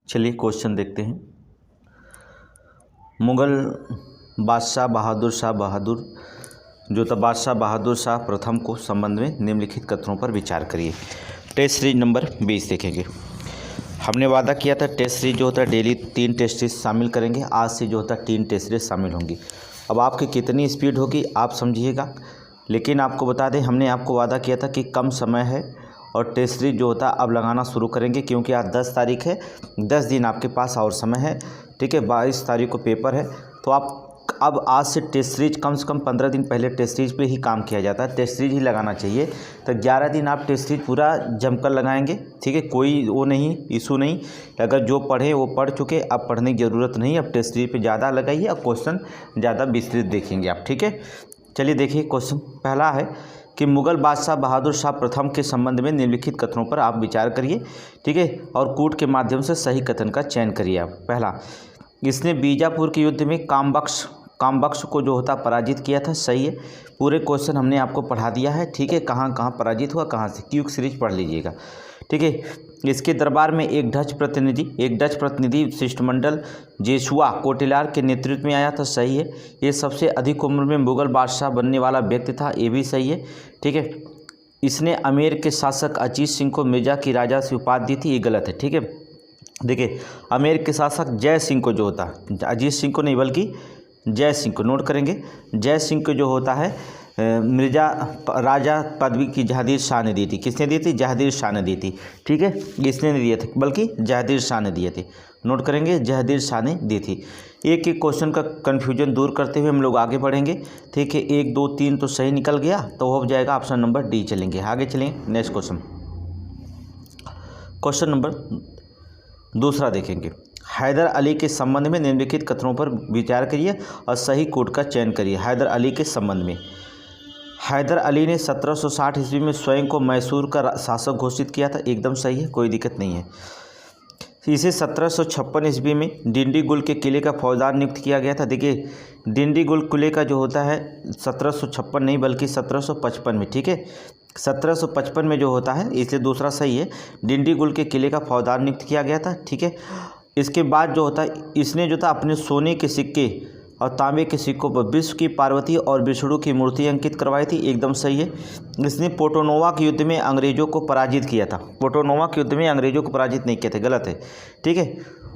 चलिए क्वेश्चन देखते हैं। मुगल बादशाह बहादुर जो था बादशाह बहादुर शाह प्रथम को संबंध में निम्नलिखित कथनों पर विचार करिए। टेस्ट सीरीज नंबर 20 देखेंगे। हमने वादा किया था टेस्ट सीरीज जो होता है डेली 3 टेस्ट सीरीज शामिल करेंगे। आज से जो होता है 3 टेस्ट सीरीज शामिल होंगी। अब आपकी कितनी स्पीड होगी आप समझिएगा, लेकिन आपको बता दें हमने आपको वादा किया था कि कम समय है और टेस्ट सीरीज जो होता है अब लगाना शुरू करेंगे, क्योंकि आज 10 तारीख है, 10 दिन आपके पास और समय है। ठीक है, 22 तारीख को पेपर है, तो आप अब आज से टेस्ट सीरीज कम से कम 15 दिन पहले टेस्ट सीरीज पे ही काम किया जाता है, टेस्ट सीरीज ही लगाना चाहिए। तो 11 दिन आप टेस्ट सीरीज पूरा जमकर लगाएंगे। ठीक है, कोई वो नहीं, इशू नहीं। अगर जो पढ़े वो पढ़ चुके, अब पढ़ने की ज़रूरत नहीं। अब टेस्ट सीरीज पे ज़्यादा लगाइए और क्वेश्चन ज़्यादा विस्तृत देखेंगे आप। ठीक है, चलिए देखिए क्वेश्चन पहला है कि मुगल बादशाह बहादुर शाह प्रथम के संबंध में निम्नलिखित कथनों पर आप विचार करिए। ठीक है, और कूट के माध्यम से सही कथन का चयन करिए आप। पहला, इसने बीजापुर के युद्ध में कामबख्श को जो होता पराजित किया था। सही है, पूरे क्वेश्चन हमने आपको पढ़ा दिया है। ठीक है, कहाँ कहाँ पराजित हुआ, कहाँ से, क्यूक सीरीज पढ़ लीजिएगा। ठीक है, इसके दरबार में एक डच प्रतिनिधि शिष्टमंडल जेसुआ कोटिलार के नेतृत्व में आया था। सही है, ये सबसे अधिक उम्र में मुगल बादशाह बनने वाला व्यक्ति था। ये भी सही है। ठीक है, इसने अमेर के शासक अजीत सिंह को मिर्जा की राजा से उपाधि दी थी। ये गलत है। ठीक है, देखिए अमेर के शासक जय सिंह को जो होता, अजीत सिंह को नहीं बल्कि जय सिंह को नोट करेंगे। जय सिंह को जो होता है मिर्जा राजा पदवी की जहांगीर शाह ने दी थी। किसने दी थी? जहांगीर शाह ने दी थी। ठीक है, इसने नहीं दिए थे बल्कि जहांगीर शाह ने दिए थे। नोट करेंगे, जहांगीर शाह ने दी थी। एक एक क्वेश्चन का कन्फ्यूजन दूर करते हुए हम लोग आगे बढ़ेंगे। ठीक है, 1 2 3 तो सही निकल गया, तो हो जाएगा ऑप्शन नंबर डी। चलेंगे आगे, चलेंगे नेक्स्ट क्वेश्चन नंबर दूसरा देखेंगे। हैदर अली के संबंध में निम्नलिखित कथनों पर विचार करिए और सही कोड का चयन करिए। हैदर अली के संबंध में, हैदर अली ने 1760 ईस्वी में स्वयं को मैसूर का शासक घोषित किया था। एकदम सही है, कोई दिक्कत नहीं है। इसे 1756 ईस्वी में डिंडीगुल के किले का फौजदार नियुक्त किया गया था। देखिए डिंडीगुल किले का जो होता है 1756 नहीं बल्कि 1755 में। ठीक है, 1755 में जो होता है, इसलिए दूसरा सही है। डिंडीगुल के किले का फौजदार नियुक्त किया गया था। ठीक है, इसके बाद जो होता है, इसने जो था अपने सोने के सिक्के और तांबे के सिक्कों पर विश्व की पार्वती और विष्णु की मूर्ति अंकित करवाई थी। एकदम सही है। इसने पोटोनोवा के युद्ध में अंग्रेजों को पराजित किया था। पोटोनोवा के युद्ध में अंग्रेजों को पराजित नहीं किया था, गलत है। ठीक है,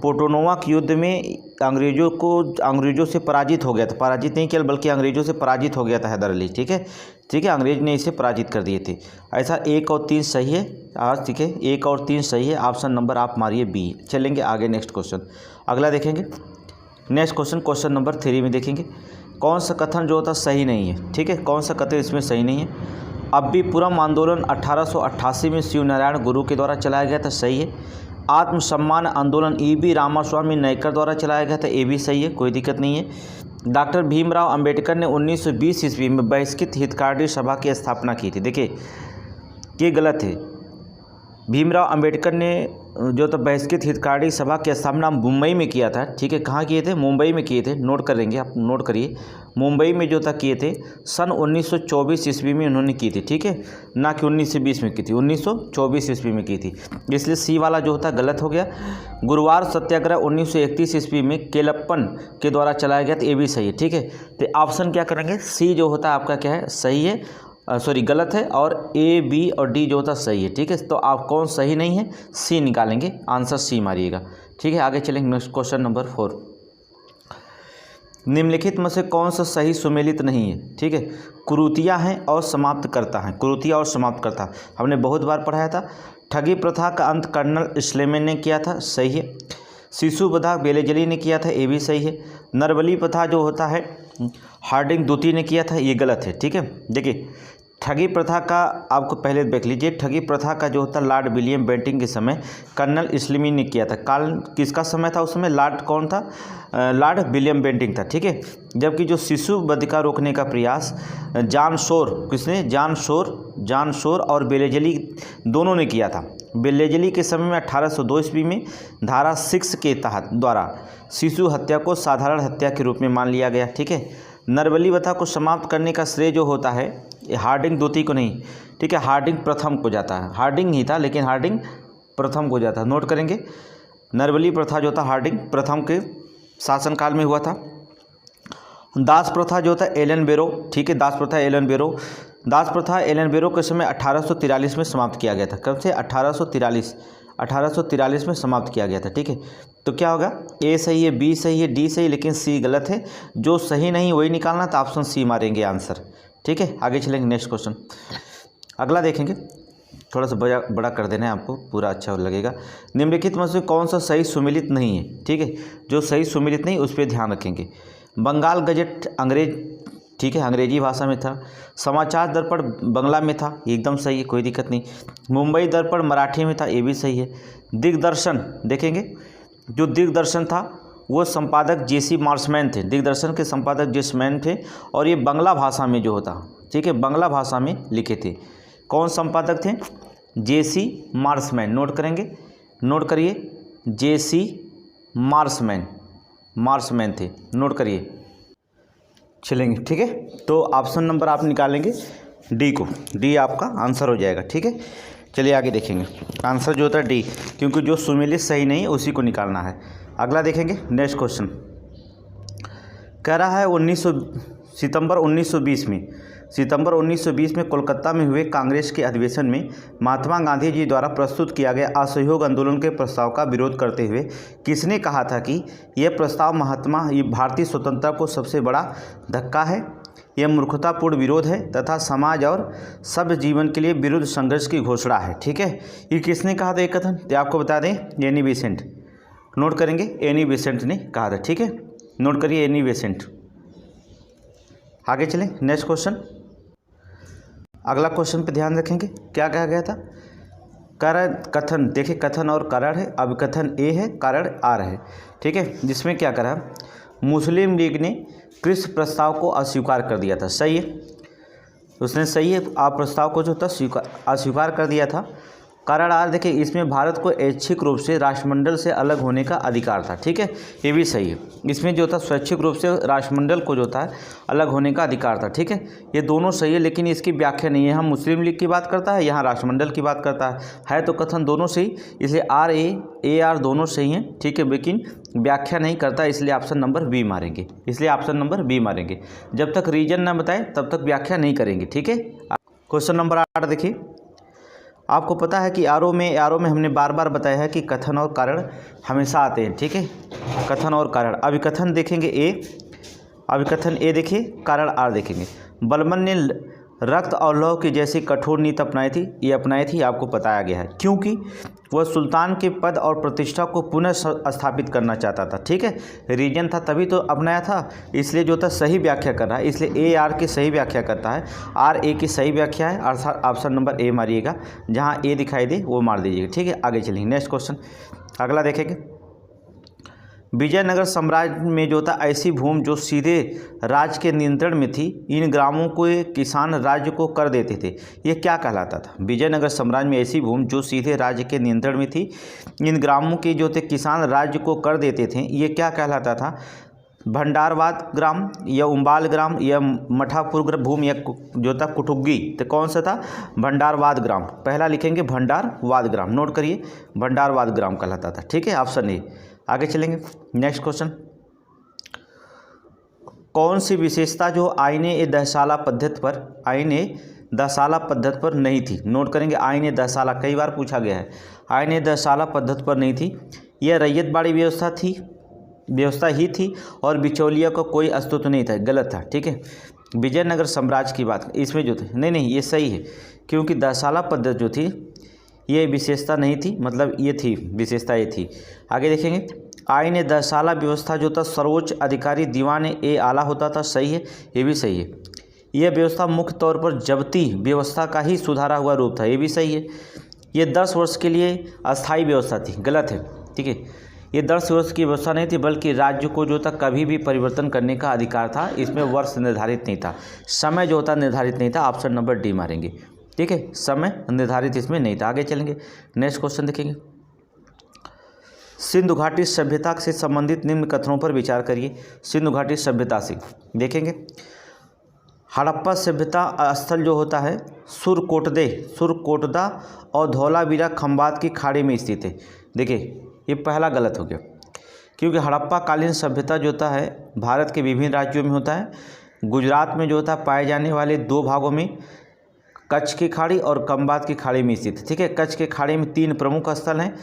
पोटोनोवा के युद्ध में अंग्रेजों से पराजित हो गया था, पराजित नहीं किया बल्कि अंग्रेजों से पराजित हो गया था हैदर अली। ठीक है, ठीक है, अंग्रेज ने इसे पराजित कर दिए थे। ऐसा 1 और 3 सही है आज। ठीक है, 1 और 3 सही है। ऑप्शन नंबर आप मारिए बी। चलेंगे आगे नेक्स्ट क्वेश्चन, अगला देखेंगे। नेक्स्ट क्वेश्चन नंबर 3 में देखेंगे कौन सा कथन जो होता सही नहीं है। ठीक है, कौन सा कथन इसमें सही नहीं है। अब्बीपुरम आंदोलन 1888 में शिव नारायण गुरु के द्वारा चलाया गया था। सही है। आत्मसम्मान आंदोलन E.B. रामास्वामी नायकर द्वारा चलाया गया था। ये भी सही है, कोई दिक्कत नहीं है। डॉक्टर भीमराव अंबेडकर ने 1920 ईस्वी में बहिष्कृत हितकारी सभा की स्थापना की थी। देखिए ये गलत है। भीमराव अंबेडकर ने जो तो बहिष्कृत हितकारी सभा की स्थापना मुंबई में किया था। ठीक है, कहाँ किए थे? मुंबई में किए थे। नोट करेंगे आप, नोट करिए। मुंबई में जो था किए थे सन 1924 ईस्वी में उन्होंने की थी। ठीक है, ना कि 1920 में की थी, 1924 ईस्वी में की थी। इसलिए सी वाला जो होता गलत हो गया। गुरुवार सत्याग्रह 1931 ईस्वी में केलप्पन के द्वारा चलाया गया था। ये भी सही है। ठीक है, तो ऑप्शन क्या करेंगे? सी जो होता है आपका क्या है? सही है, सॉरी गलत है। और ए बी और डी जो होता सही है। ठीक है, तो आप कौन सही नहीं है? सी निकालेंगे, आंसर सी मारिएगा। ठीक है, आगे चलेंगे नेक्स्ट क्वेश्चन नंबर 4। निम्नलिखित में से कौन सा सही सुमेलित नहीं है? ठीक है, कुरीतियाँ हैं और समाप्त करता है। कुरीतियाँ और समाप्त करता हमने बहुत बार पढ़ाया था। ठगी प्रथा का अंत कर्नल स्लेमन ने किया था। सही है। शिशु प्रथा बेलेजली ने किया था। ये भी सही है। नरबली प्रथा जो होता है हार्डिंग द्वितीय ने किया था। ये गलत है। ठीक है, देखिए ठगी प्रथा का आपको पहले देख लीजिए। ठगी प्रथा का जो होता लॉर्ड विलियम बेंटिंग के समय कर्नल स्लीमी ने किया था। काल किसका समय था उस समय? लॉर्ड कौन था? लॉर्ड विलियम बेंटिंग था। ठीक है, जबकि जो शिशु बधिका रोकने का प्रयास जॉन शोर, किसने? जॉन शोर और बेलेजली दोनों ने किया था। बेलेजली के समय में 1802 ईस्वी में धारा 6 के तहत द्वारा शिशु हत्या को साधारण हत्या के रूप में मान लिया गया। ठीक है, नरबली प्रथा को समाप्त करने का श्रेय जो होता है हार्डिंग द्वितीय को नहीं। ठीक है, हार्डिंग प्रथम को जाता है। हार्डिंग ही था लेकिन हार्डिंग प्रथम को जाता है। नोट करेंगे नरबली प्रथा जो था हार्डिंग प्रथम के शासनकाल में हुआ था। दास प्रथा जो था एलन बेरो, ठीक है, दास प्रथा एलन बेरो, दास प्रथा एलन बेरो के समय 1843 में समाप्त किया गया था। कब से? 1843 में समाप्त किया गया था, ठीक है। तो क्या होगा? ए सही है, बी सही है, डी सही, लेकिन सी गलत है। जो सही नहीं वही निकालना, तो ऑप्शन सी मारेंगे आंसर, ठीक है। आगे चलेंगे, नेक्स्ट क्वेश्चन अगला देखेंगे। थोड़ा सा बड़ा कर देना है आपको, पूरा अच्छा लगेगा। निम्नलिखित में से कौन सा सही सुमेलित नहीं है, ठीक है। जो सही सुमेलित नहीं उस पर ध्यान रखेंगे। बंगाल गजट अंग्रेज, ठीक है, अंग्रेजी भाषा में था। समाचार दर्पण बंगला में था, एकदम सही है, कोई दिक्कत नहीं। मुंबई दर्पण मराठी में था, ये भी सही है। दिग्दर्शन देखेंगे, जो दिग्दर्शन था वो संपादक जेसी मार्समैन थे। दिग्दर्शन के संपादक जेसमैन थे, और ये बंगला भाषा में जो होता, ठीक है, बंगला भाषा में लिखे थे। कौन संपादक थे? जेसी मार्समैन। नोट करेंगे, नोट करिए, जेसी मार्समैन थे, नोट करिए। चलेंगे, ठीक है। तो ऑप्शन नंबर आप निकालेंगे डी को, डी आपका आंसर हो जाएगा, ठीक है। चलिए आगे देखेंगे। आंसर जो होता है डी, क्योंकि जो सुमेलित सही नहीं है उसी को निकालना है। अगला देखेंगे, नेक्स्ट क्वेश्चन कह रहा है सितंबर 1920 में कोलकाता में हुए कांग्रेस के अधिवेशन में महात्मा गांधी जी द्वारा प्रस्तुत किया गया असहयोग आंदोलन के प्रस्ताव का विरोध करते हुए किसने कहा था कि यह प्रस्ताव भारतीय स्वतंत्रता को सबसे बड़ा धक्का है, यह मूर्खतापूर्ण विरोध है तथा समाज और सभ्य जीवन के लिए विरुद्ध संघर्ष की घोषणा है, ठीक है। ये किसने कहा था ये कथन? तो आपको बता दें, एनी बेसेंट। नोट करेंगे, एनी बेसेंट ने कहा था, ठीक है। नोट करिए, एनी बेसेंट। आगे चलें, नेक्स्ट क्वेश्चन। अगला क्वेश्चन पे ध्यान रखेंगे, क्या कहा गया था? कारण कथन, देखिए कथन और कारण है, अब कथन ए है, कारण आर है, ठीक है। जिसमें क्या करा, मुस्लिम लीग ने क्रिस प्रस्ताव को अस्वीकार कर दिया था, सही है, उसने सही है, आप प्रस्ताव को जो था अस्वीकार कर दिया था। कारण आर देखिए, इसमें भारत को ऐच्छिक रूप से राष्ट्रमंडल से अलग होने का अधिकार था, ठीक है, ये भी सही है। इसमें जो था स्वैच्छिक रूप से राष्ट्रमंडल को जो था अलग होने का अधिकार था, ठीक है, ये दोनों सही है, लेकिन इसकी व्याख्या नहीं है। हम मुस्लिम लीग की बात करता है, यहाँ राष्ट्रमंडल की बात करता है तो कथन दोनों सही, इसलिए आर ए आर दोनों सही हैं, ठीक है, लेकिन व्याख्या नहीं करता, इसलिए ऑप्शन नंबर बी मारेंगे, जब तक रीजन ना बताए तब तक व्याख्या नहीं करेंगे, ठीक है। क्वेश्चन नंबर 8 देखिए, आपको पता है कि आरो में हमने बार बार बताया है कि कथन और कारण हमेशा आते हैं, ठीक है, कथन और कारण। अभी कथन देखेंगे देखिए, कारण आर देखेंगे। बलबन ने रक्त और लौह की जैसी कठोर नीति अपनाई थी, आपको बताया गया है, क्योंकि वह सुल्तान के पद और प्रतिष्ठा को पुनः स्थापित करना चाहता था, ठीक है, रीजन था तभी तो अपनाया था, इसलिए जो था सही व्याख्या कर रहा है, इसलिए ए आर की सही व्याख्या करता है, आर ए की सही व्याख्या है, अर्थात ऑप्शन नंबर ए मारिएगा, जहां ए दिखाई दे वो मार दीजिएगा, ठीक है। आगे चलेंगे, नेक्स्ट क्वेश्चन अगला देखेंगे। विजयनगर साम्राज्य में जो था ऐसी भूमि जो सीधे राज्य के नियंत्रण में थी, इन ग्रामों को किसान राज्य को कर देते थे, ये क्या कहलाता था? विजयनगर साम्राज्य में ऐसी भूमि जो सीधे राज्य के नियंत्रण में थी, इन ग्रामों के जो थे किसान राज्य को कर देते थे, ये क्या कहलाता था? भंडारवाद ग्राम या उम्बाल ग्राम या मठापुर भूमि या जो था कुटुग्गी, तो कौन सा था? भंडारवाद ग्राम। पहला लिखेंगे भंडारवाद ग्राम, नोट करिए, भंडारवाद ग्राम कहलाता था, ठीक है, ऑप्शन ए। आगे चलेंगे, नेक्स्ट क्वेश्चन। कौन सी विशेषता जो आईने दहसाला पद्धति पर नहीं थी? नोट करेंगे, आईने दहसाला कई बार पूछा गया है, आईने दहसाला पद्धति पर नहीं थी। यह रैयतबाड़ी व्यवस्था ही थी और बिचौलिया का कोई अस्तित्व नहीं था, गलत था, ठीक है। विजयनगर साम्राज्य की बात इसमें जो थी, नहीं ये सही है, क्योंकि दहसाला पद्धति जो थी ये विशेषता नहीं थी, मतलब ये थी विशेषता, ये थी। आगे देखेंगे, आईने दहसाला व्यवस्था जो था सर्वोच्च अधिकारी दीवान ए आला होता था, सही है, ये भी सही है। यह व्यवस्था मुख्य तौर पर जब्ती व्यवस्था का ही सुधारा हुआ रूप था, ये भी सही है। ये 10 वर्ष के लिए अस्थायी व्यवस्था थी, गलत है, ठीक है, ये 10 वर्ष की व्यवस्था नहीं थी, बल्कि राज्य को जो था कभी भी परिवर्तन करने का अधिकार था, इसमें वर्ष निर्धारित नहीं था, समय जो होता निर्धारित नहीं था, ऑप्शन नंबर डी मारेंगे, ठीक है, समय निर्धारित इसमें नहीं था। आगे चलेंगे, नेक्स्ट क्वेश्चन देखेंगे। सिंधु घाटी सभ्यता से संबंधित निम्न कथनों पर विचार करिए। सिंधु घाटी सभ्यता से देखेंगे, हड़प्पा सभ्यता स्थल जो होता है सुरकोटदा और धौलावीरा खंबात की खाड़ी में स्थित है। देखिए ये पहला गलत हो गया, क्योंकि हड़प्पा कालीन सभ्यता जो होता है भारत के विभिन्न राज्यों में होता है। गुजरात में जो होता है पाए जाने वाले 2 भागों में, कच्छ की खाड़ी और खंबात की खाड़ी में स्थित, ठीक है। कच्छ की खाड़ी में 3 प्रमुख स्थल हैं,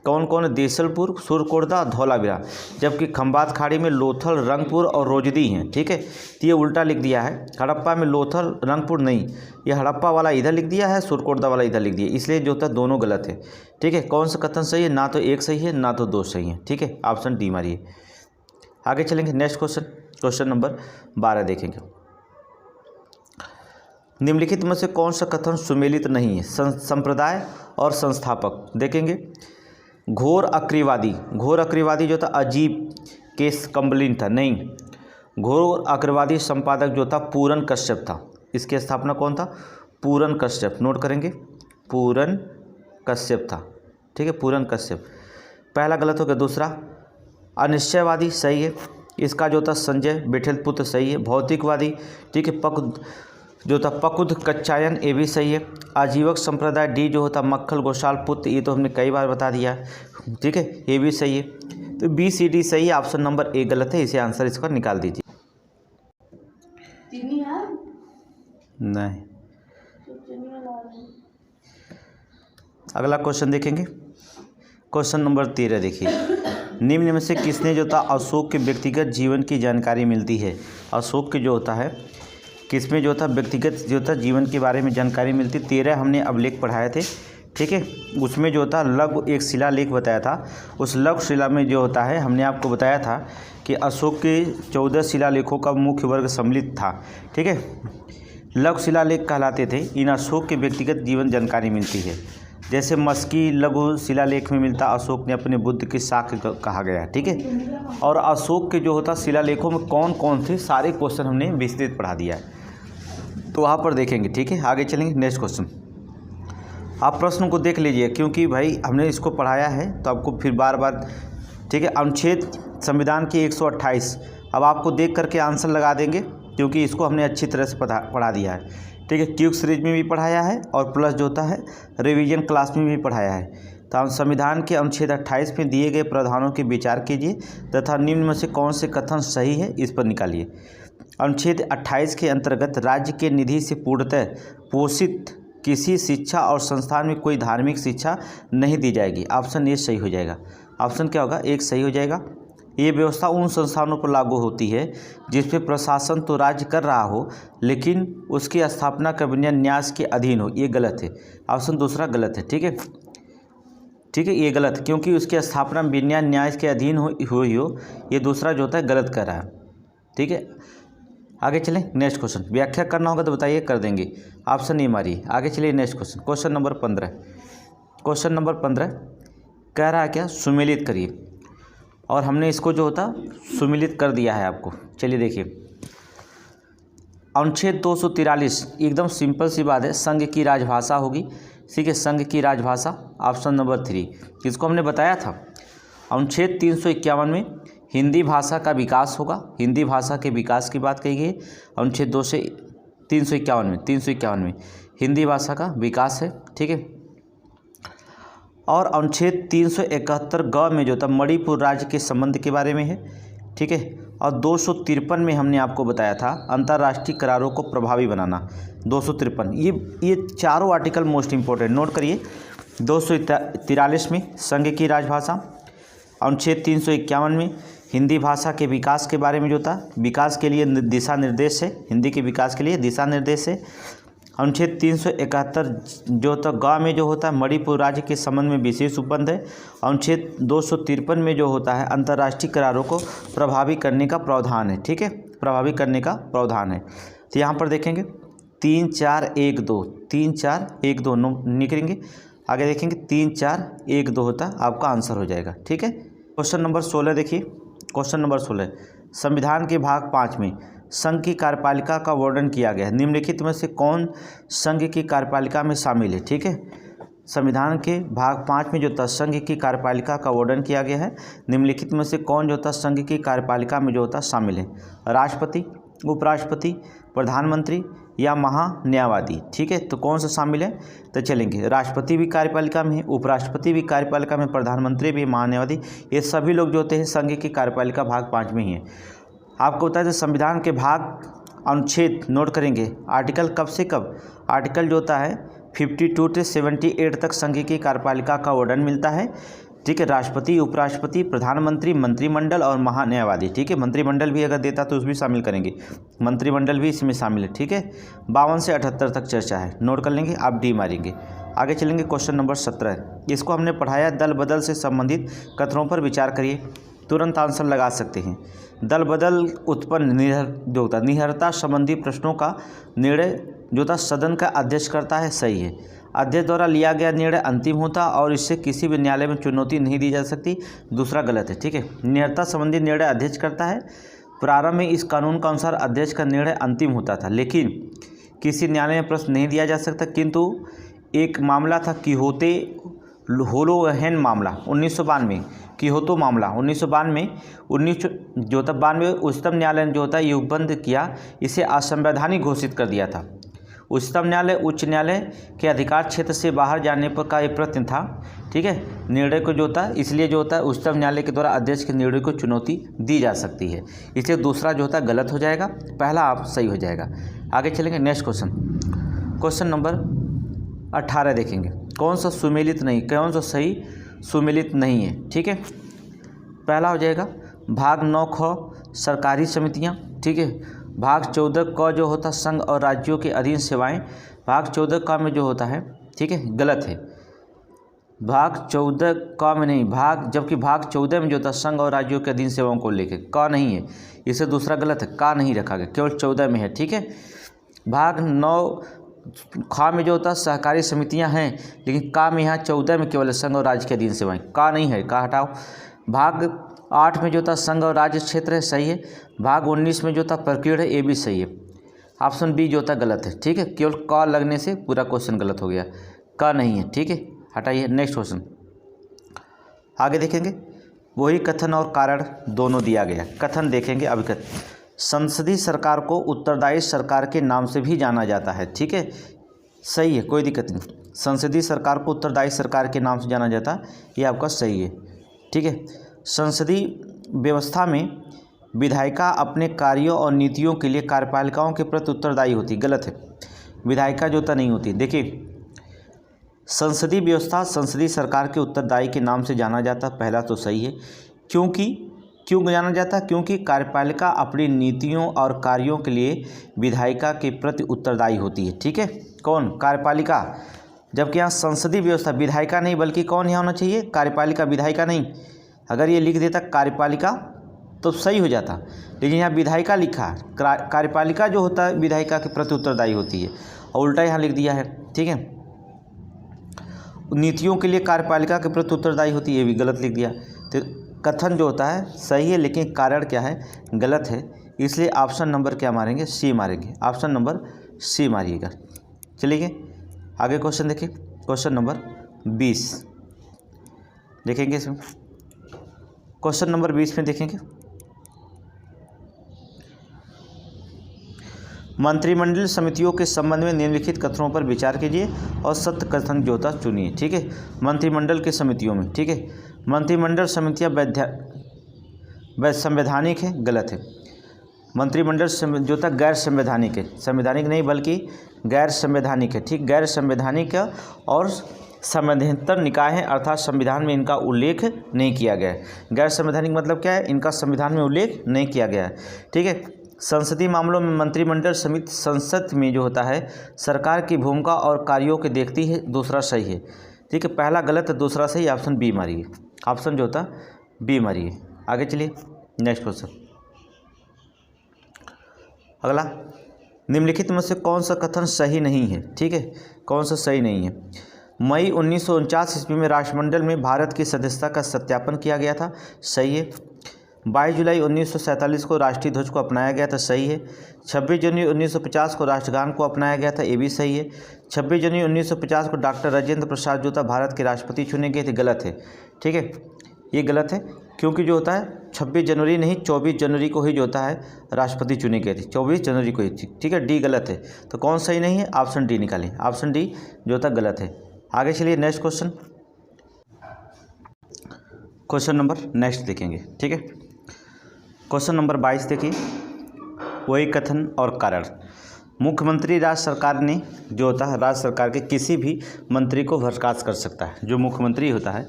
कौन कौन है? देसलपुर, सुरकोटदा, धौलावीरा। जबकि खंबात खाड़ी में लोथल, रंगपुर और रोजदी हैं, ठीक है। तो ये उल्टा लिख दिया है, हड़प्पा में लोथल रंगपुर नहीं, ये हड़प्पा वाला इधर लिख दिया है, सुरकोटदा वाला इधर लिख दिया, इसलिए जो होता है दोनों गलत है, ठीक है। कौन सा कथन सही है? ना तो 1 सही है ना तो 2 सही है, ठीक है। ऑप्शन डी मारिए। आगे चलेंगे नेक्स्ट क्वेश्चन नंबर 12 देखेंगे। निम्नलिखित में से कौन सा कथन सुमेलित नहीं है? संप्रदाय और संस्थापक देखेंगे। घोर अक्रियवादी जो था अजीब केस कम्बलिन था, नहीं। घोर अक्रियवादी संपादक जो था पूरन कश्यप था। इसकी स्थापना कौन था? पूरन कश्यप, नोट करेंगे, पूरन कश्यप था, ठीक है, पूरन कश्यप। पहला गलत हो गया। दूसरा अनिश्चयवादी सही है, इसका जो था संजय बिठलपुत्र सही है। भौतिकवादी, ठीक है, पकुद कच्चायन, ये भी सही है। आजीवक संप्रदाय डी जो होता मक्खल गोशाल पुत्र, ये तो हमने कई बार बता दिया है, ठीक है, ये भी सही है। तो बी सी डी सही है, ऑप्शन नंबर ए गलत है, इसे आंसर इसका निकाल दीजिए। नहीं। अगला क्वेश्चन देखेंगे, क्वेश्चन नंबर 13 देखिए। निम्न में से किसने जो था अशोक के व्यक्तिगत जीवन की जानकारी मिलती है? अशोक के जो होता है किसमें जो था व्यक्तिगत जो था जीवन के बारे में जानकारी मिलती। 13 हमने अभिलेख पढ़ाए थे, ठीक है। उसमें जो था लघु एक शिलालेख बताया था। उस लघु शिला में जो होता है हमने आपको बताया था कि अशोक के 14 शिलालेखों का मुख्य वर्ग सम्मिलित था, ठीक है। लघु शिलालेख कहलाते थे। इन अशोक के व्यक्तिगत जीवन जानकारी मिलती है। जैसे मस्की लघु शिलालेख में मिलता अशोक ने अपने बुद्ध की साख कहा गया, ठीक है। और अशोक के जो होता शिलालेखों में कौन कौन थे सारे क्वेश्चन हमने विस्तृत पढ़ा दिया है, तो वहाँ पर देखेंगे, ठीक है। आगे चलेंगे नेक्स्ट क्वेश्चन। आप प्रश्न को देख लीजिए, क्योंकि भाई हमने इसको पढ़ाया है तो आपको फिर बार बार, ठीक है। अनुच्छेद संविधान की 128, अब आपको देख करके आंसर लगा देंगे, क्योंकि इसको हमने अच्छी तरह से पढ़ा दिया है, ठीक है। क्यूक सीरीज में भी पढ़ाया है और प्लस जो होता है रिवीजन क्लास में भी पढ़ाया है। तो संविधान के अनुच्छेद 28 में दिए गए प्रावधानों के विचार कीजिए तथा निम्न में से कौन से कथन सही है इस पर निकालिए। अनुच्छेद 28 के अंतर्गत राज्य के निधि से पूर्णतः पोषित किसी शिक्षा और संस्थान में कोई धार्मिक शिक्षा नहीं दी जाएगी। ऑप्शन ए सही हो जाएगा। ऑप्शन क्या होगा? एक सही हो जाएगा। ये व्यवस्था उन संस्थानों पर लागू होती है जिस पे प्रशासन तो राज्य कर रहा हो लेकिन उसकी स्थापना का विन्यास न्यास के अधीन हो। ये गलत है। ऑप्शन दूसरा गलत है, ठीक है, ठीक है, ये गलत, क्योंकि उसकी स्थापना विन्यास न्यास के अधीन हो। ये दूसरा जो होता है गलत कर रहा है, ठीक है। आगे चलें नेक्स्ट क्वेश्चन। व्याख्या करना होगा तो बताइए, कर देंगे। ऑप्शन ए मारिए। आगे चलिए next question, question number 15। Question number 15 कह रहा है क्या? सुमेलित करिए। और हमने इसको जो होता सुमेलित कर दिया है आपको। चलिए देखिए, अनुच्छेद 243 एकदम सिंपल सी बात है, संघ की राजभाषा होगी, ठीक है, संघ की राजभाषा। ऑप्शन नंबर 3 किसको हमने बताया था? अनुच्छेद 351 में हिंदी भाषा का विकास होगा, हिंदी भाषा के विकास की बात कही गई। अनुच्छेद 351 में हिंदी भाषा का विकास है, ठीक है। और अनुच्छेद 371 ग में जो था मणिपुर राज्य के संबंध के बारे में है, ठीक है। और 253 में हमने आपको बताया था अंतर्राष्ट्रीय करारों को प्रभावी बनाना। 253 ये चारों आर्टिकल मोस्ट इंपॉर्टेंट, नोट करिए। 243 में संघ की राजभाषा, अनुच्छेद 351 में हिंदी भाषा के विकास के बारे में जो था विकास के लिए दिशा निर्देश है, हिंदी के विकास के लिए दिशा निर्देश है। अनुच्छेद 371 जो तो ग में जो होता है मणिपुर राज्य के संबंध में विशेष उपबंध है। अनुच्छेद 253 में जो होता है अंतर्राष्ट्रीय करारों को प्रभावी करने का प्रावधान है, ठीक है, प्रभावी करने का प्रावधान है। तो यहाँ पर देखेंगे 3 4 1 2 3 4 1 2 निकलेंगे। आगे देखेंगे 3 4 1 2 होता है, आपका आंसर हो जाएगा, ठीक है। क्वेश्चन नंबर 16 देखिए। क्वेश्चन नंबर 16 संविधान के भाग 5 में संघ की कार्यपालिका का वर्णन किया गया है। निम्नलिखित में से कौन संघ की कार्यपालिका में शामिल है, ठीक है। संविधान के भाग 5 में जो था संघ की कार्यपालिका का वर्णन किया गया है। निम्नलिखित में से कौन जो था संघ की कार्यपालिका में जो होता शामिल है? राष्ट्रपति, उपराष्ट्रपति, प्रधानमंत्री या महान्यायवादी। ठीक है, तो कौन सा शामिल है? तो चलेंगे, राष्ट्रपति भी कार्यपालिका में है, उपराष्ट्रपति भी कार्यपालिका में, प्रधानमंत्री भी, महान्यायवादी, ये सभी लोग जो होते हैं संघ की कार्यपालिका भाग 5 में ही है। आपको बता दें संविधान के भाग अनुच्छेद नोट करेंगे, आर्टिकल कब से कब, आर्टिकल जो होता है 52 से 78 तक संघ की कार्यपालिका का वर्णन मिलता है। ठीक है, राष्ट्रपति, उपराष्ट्रपति, प्रधानमंत्री, मंत्रिमंडल और महान्यायवादी। ठीक है, मंत्रिमंडल भी अगर देता तो उस भी शामिल करेंगे, मंत्रिमंडल भी इसमें शामिल है। ठीक है, 52 से 78 तक चर्चा है, नोट कर लेंगे, आप डी मारेंगे। आगे चलेंगे, क्वेश्चन नंबर 17, इसको हमने पढ़ाया, दल बदल से संबंधित कथनों पर विचार करिए। तुरंत आंसर लगा सकते हैं। दल बदल उत्पन्न निहरता संबंधी प्रश्नों का निर्णय जो था सदन का अध्यक्ष करता है, सही है। अध्यक्ष द्वारा लिया गया निर्णय अंतिम होता और इससे किसी भी न्यायालय में चुनौती नहीं दी जा सकती, दूसरा गलत है। ठीक है, निहरता संबंधी निर्णय अध्यक्ष करता है। प्रारंभ में इस कानून के अनुसार अध्यक्ष का निर्णय अंतिम होता था, लेकिन किसी न्यायालय में प्रश्न नहीं दिया जा सकता, किंतु एक मामला था किहोते होलोहेन मामला 1992, किहोतो मामला 1992 उच्चतम न्यायालय ने जो होता है ये उपबंध किया, इसे असंवैधानिक घोषित कर दिया था। उच्चतम न्यायालय उच्च न्यायालय के अधिकार क्षेत्र से बाहर जाने पर का एक प्रश्न था। ठीक है, निर्णय को जो होता है, इसलिए जो होता है उच्चतम न्यायालय के द्वारा अध्यक्ष के निर्णय को चुनौती दी जा सकती है, इसलिए दूसरा जो होता है गलत हो जाएगा, पहला आप सही हो जाएगा। आगे चलेंगे, नेक्स्ट क्वेश्चन, क्वेश्चन नंबर 18 देखेंगे, कौन सा सुमेलित नहीं, कौन सा सही सुमेलित नहीं है। ठीक है, पहला हो जाएगा भाग 9 ख सरकारी समितियां। ठीक है, भाग 14 क जो होता संघ और राज्यों के अधीन सेवाएं, भाग 14 क में जो होता है, ठीक है, गलत है, भाग 14 क में नहीं, जबकि भाग 14 में जो होता संघ और राज्यों के अधीन सेवाओं को लेकर क नहीं है, इसे दूसरा गलत है, का नहीं रखा गया, केवल 14 में है। ठीक है, भाग 9 खा में जो होता है सहकारी समितियां हैं, लेकिन का में यहाँ 14 में केवल संघ और राज्य के अधीन सेवाएं, का नहीं है, का हटाओ। भाग 8 में जो था संघ और राज्य क्षेत्र है, सही है। भाग 19 में जो था प्रकीर्ण है, ये भी सही है। ऑप्शन बी जो था गलत है। ठीक है, केवल का लगने से पूरा क्वेश्चन गलत हो गया, का नहीं है। ठीक है, हटाइए। नेक्स्ट क्वेश्चन आगे देखेंगे, वही कथन और कारण दोनों दिया गया। कथन देखेंगे, अभिकथन, संसदीय सरकार को उत्तरदायी सरकार के नाम से भी जाना जाता है। ठीक है, सही है, कोई दिक्कत नहीं, संसदीय सरकार को उत्तरदायी सरकार के नाम से जाना जाता है, ये आपका सही है। ठीक है, संसदीय व्यवस्था में विधायिका अपने कार्यों और नीतियों के लिए कार्यपालिकाओं के प्रति उत्तरदायी होती, गलत है, विधायिका जो होता नहीं होती। देखिए, संसदीय व्यवस्था संसदीय सरकार के उत्तरदायी के नाम से जाना जाता, पहला तो सही है। क्यों जाना जाता? क्योंकि कार्यपालिका अपनी नीतियों और कार्यों के लिए विधायिका के प्रति उत्तरदायी होती है। ठीक है, कौन? कार्यपालिका, जबकि यहाँ संसदीय व्यवस्था विधायिका नहीं, बल्कि कौन यहाँ होना चाहिए? कार्यपालिका, विधायिका नहीं। अगर ये लिख देता कार्यपालिका तो सही हो जाता, लेकिन यहाँ विधायिका लिखा है, कार्यपालिका जो होता है विधायिका के प्रति उत्तरदायी होती है, और उल्टा यहाँ लिख दिया है। ठीक है, नीतियों के लिए कार्यपालिका के प्रति उत्तरदायी होती है, ये भी गलत लिख दिया। तो कथन जो होता है सही है, लेकिन कारण क्या है? गलत है, इसलिए ऑप्शन नंबर क्या मारेंगे? सी मारेंगे, ऑप्शन नंबर सी मारिएगा। चलिए आगे क्वेश्चन देखिए, क्वेश्चन नंबर 20 देखेंगे। इसमें क्वेश्चन नंबर 20 में देखेंगे, मंत्रिमंडल समितियों के संबंध में निम्नलिखित कथनों पर विचार कीजिए और सत्य कथन जो होता चुनिए। ठीक है, मंत्रिमंडल की समितियों में, ठीक है, मंत्रिमंडल समितियां संवैधानिक है, गलत है। मंत्रिमंडल जो था गैर संवैधानिक है, संवैधानिक नहीं बल्कि गैर संवैधानिक है। ठीक, गैर संवैधानिक और संवैधानिक निकाय है, अर्थात संविधान में इनका उल्लेख नहीं किया गया है। गैर संवैधानिक मतलब क्या है? इनका संविधान में उल्लेख नहीं किया गया है। ठीक है, संसदीय मामलों में मंत्रिमंडल समिति संसद में जो होता है सरकार की भूमिका और कार्यों को देखती है, दूसरा सही है। ठीक है, पहला गलत है, दूसरा सही, ऑप्शन बी मारिए, ऑप्शन जो होता बी मारिए। आगे चलिए, नेक्स्ट क्वेश्चन अगला, निम्नलिखित में से कौन सा कथन सही नहीं है? ठीक है, कौन सा सही नहीं है? मई 1949 ईस्वी में राष्ट्रमंडल में भारत की सदस्यता का सत्यापन किया गया था, सही है। 22 जुलाई 1947 को राष्ट्रीय ध्वज को अपनाया गया था, सही है। 26 जनवरी 1950 को राष्ट्रगान को अपनाया गया था, ये भी सही है। 26 जनवरी 1950 को डॉक्टर राजेंद्र प्रसाद जो था भारत के राष्ट्रपति चुने गए थे, गलत है। ठीक है, ये गलत है, क्योंकि जो होता है 26 जनवरी नहीं 24 जनवरी को ही जो होता है राष्ट्रपति चुने गए थे, 24 जनवरी को ही। ठीक है, डी गलत है। तो कौन सही नहीं है, ऑप्शन डी निकालें, ऑप्शन डी जो होता है गलत है। आगे चलिए next question, question number next देखेंगे। ठीक है, क्वेश्चन नंबर 22 देखिए, वही कथन और कारण। मुख्यमंत्री राज्य सरकार ने जो होता है राज्य सरकार के किसी भी मंत्री को बर्खास्त कर सकता है। जो मुख्यमंत्री होता है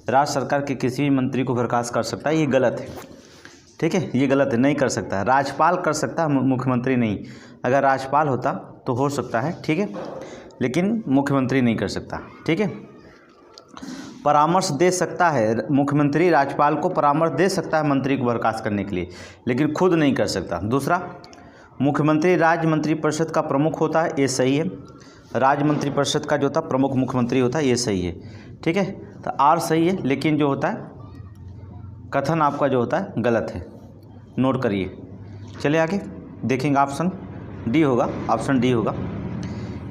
राज्य सरकार के किसी भी मंत्री को बर्खास्त कर सकता है, ये गलत है। ठीक है, ये गलत है, नहीं कर सकता है। राज्यपाल कर सकता है, मुख्यमंत्री नहीं। अगर राज्यपाल होता तो हो सकता है, ठीक है, लेकिन मुख्यमंत्री नहीं कर सकता। ठीक है, परामर्श दे सकता है मुख्यमंत्री, राज्यपाल को परामर्श दे सकता है मंत्री को बर्खास्त करने के लिए, लेकिन खुद नहीं कर सकता। दूसरा, मुख्यमंत्री राज्य मंत्रिपरिषद का प्रमुख होता है, ये सही है। राज्य मंत्रिपरिषद का जो होता है प्रमुख मुख्यमंत्री होता है, ये सही है। ठीक है, तो आर सही है, लेकिन जो होता है कथन आपका जो होता है गलत है, नोट करिए। चलिए आगे देखेंगे, ऑप्शन डी होगा, ऑप्शन डी होगा।